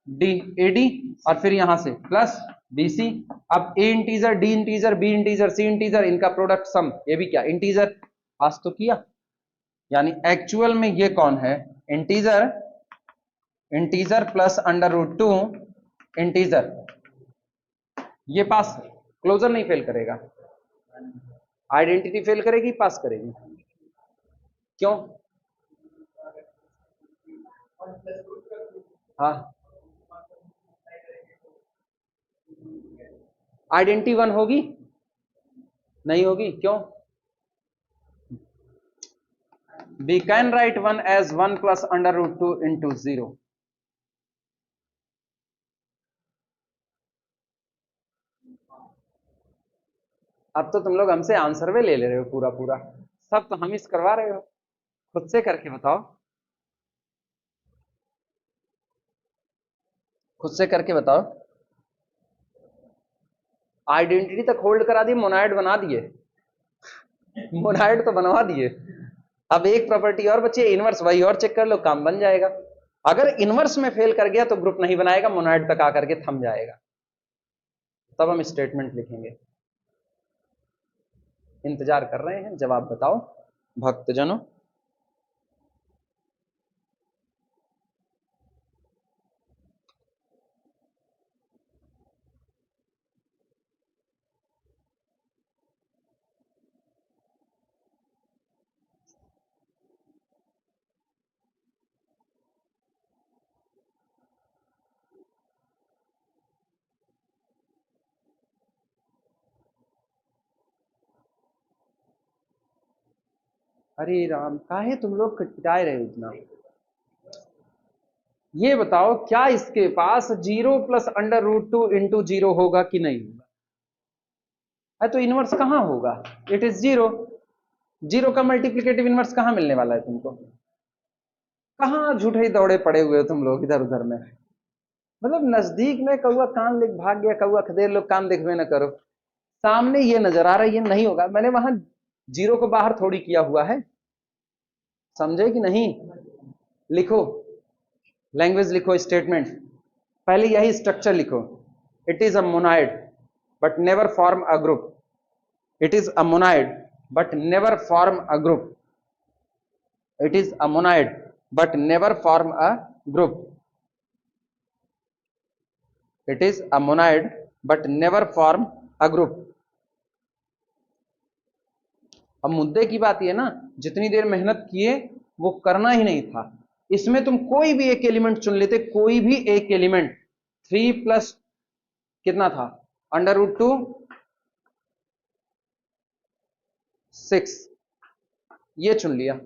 डी ad, और फिर यहां से प्लस bc, अब a integer, d integer, b integer, c integer, इनका प्रोडक्ट सम, ये भी क्या इंटीजर, पास तो किया, यानी एक्चुअल में ये कौन है, integer, integer plus under root 2 integer, ये पास, क्लोजर नहीं फेल करेगा, आइडेंटिटी फेल करेगी, पास करेगी, क्यों? हाँ, आइडेंटिटी 1 होगी, नहीं होगी, क्यों? we can write 1 as 1 plus under root 2 into 0, अब तो तुम लोग हमसे आंसर भी ले रहे हो पूरा पूरा, सब तो हम इस करवा रहे हो, खुद से करके बताओ, खुद से करके बताओ, आइडेंटिटी तक होल्ड करा दी, मोनाइड बना दिए, मोनाइड तो बनवा दिए, अब एक प्रॉपर्टी और बची है इनवर्स, वही और चेक कर लो, काम बन जाएगा, अगर इनवर्स में फेल कर गया तो ग्रुप नहीं बनाएगा, मोनाइड तक आकर के थम जाएगा, तब हम स्टेटमेंट लिखेंगे, इंतजार कर रहे हैं, जवाब बताओ भक्तजनों। अरे राम, काहे तुम लोग खटखटाए रहे हो इतना, ये बताओ क्या इसके पास 0 प्लस अंडर रूट 2 इंटू 0 होगा कि नहीं होगा, है तो इनवर्स कहां होगा, इट इज 0, 0 का मल्टीप्लिकेटिव इनवर्स कहां मिलने वाला है तुमको, कहां झूठे ही दौड़े पड़े हुए हो तुम लोग इधर उधर में, मतलब नजदीक में कौआ कान लेके भाग गया, कौआ खदेड़ लोग कान देखवे न करो, सामने ये नजर आ रहा है, ये नहीं होगा, मैंने वहां 0 को बाहर थोड़ी किया हुआ है, समझे कि नहीं, लिखो, लैंग्वेज लिखो, स्टेटमेंट, पहले यही स्ट्रक्चर लिखो, it is a monoid but never form a group, it is a monoid but never form a group, it is a monoid but never form a group, it is a monoid but never form a group. अब मुद्दे की बात यह ना, जितनी देर मेहनत किए वो करना ही नहीं था, इसमें तुम कोई भी एक एलिमेंट चुन लेते, कोई भी एक एलिमेंट, 3 प्लस कितना था, अंडर रूट 2 6, ये चुन लिया,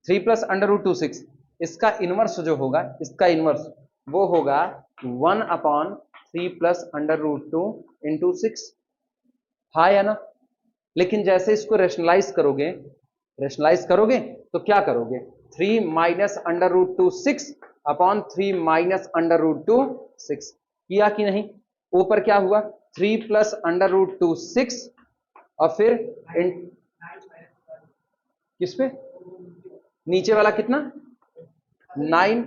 3 प्लस अंडर रूट 2 6, इसका इनवर्स जो होगा, इसका इनवर्स वो होगा 1/3 प्लस अंडर रूट 2 इंटू 6, हाँ या ना। लेकिन जैसे इसको रेशनलाइज करोगे तो क्या करोगे, 3 minus under root 2 6/3 minus under root 2 6 किया कि नहीं। ऊपर क्या हुआ, 3 प्लस अंडर रूट 2 6 और फिर किस पे, नीचे वाला कितना 9,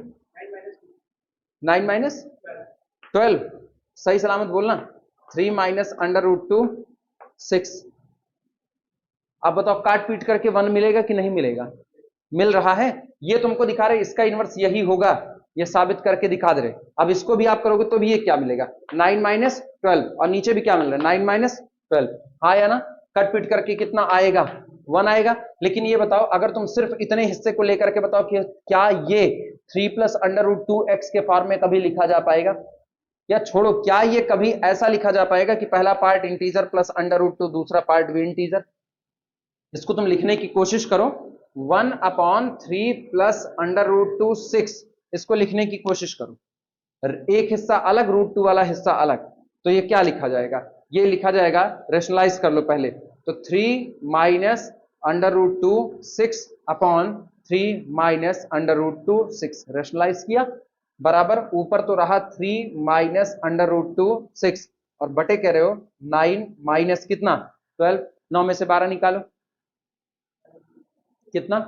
9 - 12, सही सलामत बोलना, 3 माइनस अंडर रूट 2 6। अब बताओ काट पीट करके 1 मिलेगा कि नहीं मिलेगा, मिल रहा है। ये तुमको दिखा रहे इसका इनवर्स यही होगा, ये साबित करके दिखा दे रहे। अब इसको भी आप करोगे तो भी ये क्या मिलेगा, 9 - 12, और नीचे भी क्या मिल रहा है 9 - 12, हाँ या ना। कट पीट करके कितना आएगा, 1 आएगा। लेकिन ये बताओ अगर तुम सिर्फ इतने हिस्से को लेकर के बताओ कि क्या ये 3 प्लस अंडर रूट 2x के फॉर्म में कभी लिखा जा पाएगा, या छोड़ो क्या ये कभी ऐसा लिखा जा पाएगा कि पहला part integer plus under root 2 दूसरा पार्ट भी इंटीजर। इसको तुम लिखने की कोशिश करो, 1/3 प्लस अंडर रूट 2 6, इसको लिखने की कोशिश करो, एक हिस्सा अलग रूट 2 वाला हिस्सा अलग, तो ये क्या लिखा जाएगा, ये लिखा जाएगा, रेशनलाइज कर लो पहले तो 3 minus under root 2 6/3 minus under root 2 6, rationalise किया बराबर, ऊपर तो रहा 3 माइनस अंडर रूट 2 6 और बटे कह रहे हो 9 माइनस कितना 12, 9 में से 12 निकालो कितना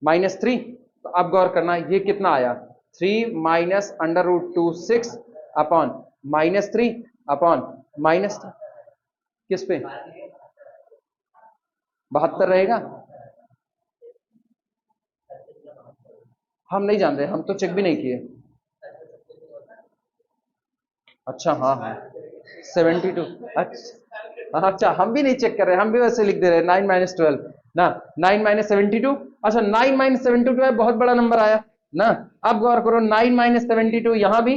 -3। तो अब गौर करना ये कितना आया, 3 minus under root 2 6 upon -3 upon -3, किस पे 72 रहेगा। हम नहीं जान रहे, हम तो चेक भी नहीं किए। अच्छा हाँ हाँ 72, अच्छा हम भी नहीं चेक कर रहे, हम भी वैसे लिख दे रहे 9 - 12 ना, 9 - 72, अच्छा 9 - 72 है, बहुत बड़ा नंबर आया ना। अब गौर करो 9 - 72 यहां भी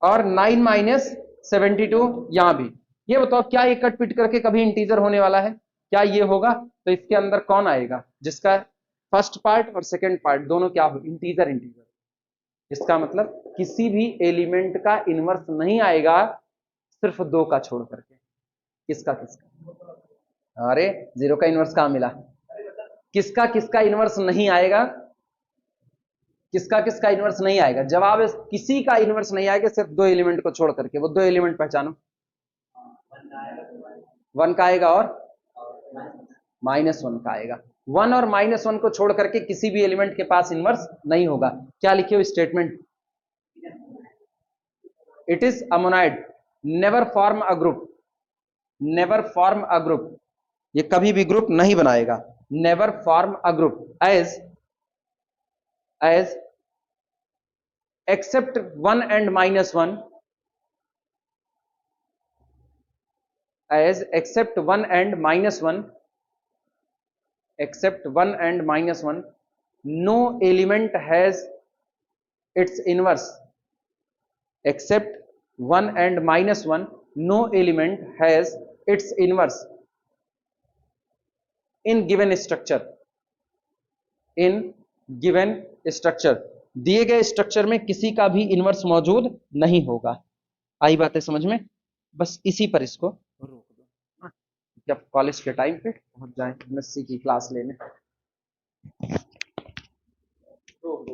और 9 - 72 यहां भी। ये बताओ क्या ये कट पिट करके कभी इंटीजर होने वाला है, क्या ये होगा। तो इसके अंदर कौन आएगा जिसका फर्स्ट पार्ट और सेकंड पार्ट दोनों क्या हो, इंटीजर इंटीजर। इसका मतलब किसी भी एलिमेंट का इनवर्स नहीं आएगा सिर्फ 2 का छोड़ करके, किसका किसका, अरे 0 का इनवर्स कहां मिला, किसका किसका इनवर्स नहीं आएगा, किसका किसका इनवर्स नहीं आएगा, जवाब है किसी का इनवर्स नहीं आएगा सिर्फ 2 एलिमेंट को छोड़ करके। वो 2 एलिमेंट पहचानो, 1 का आएगा और -1 का आएगा। 1 और -1 को छोड़ करके किसी भी एलिमेंट के पास इनवर्स नहीं होगा। क्या लिखे हो statement, it is a monoid, never form a group, never form a group, ये कभी भी ग्रुप नहीं बनाएगा, never form a group as except 1 and -1, as except 1 and -1, except 1 and -1, no element has its inverse, except 1 and -1, no element has its inverse in given structure, in given structure, दिए गए structure में किसी का भी inverse मौजूद नहीं होगा। आई बातें समझ में, बस इसी पर इसको रोक दो, जब कॉलेज के टाइम पे पहुंच जाए एमएससी की क्लास लेने। रोक दो।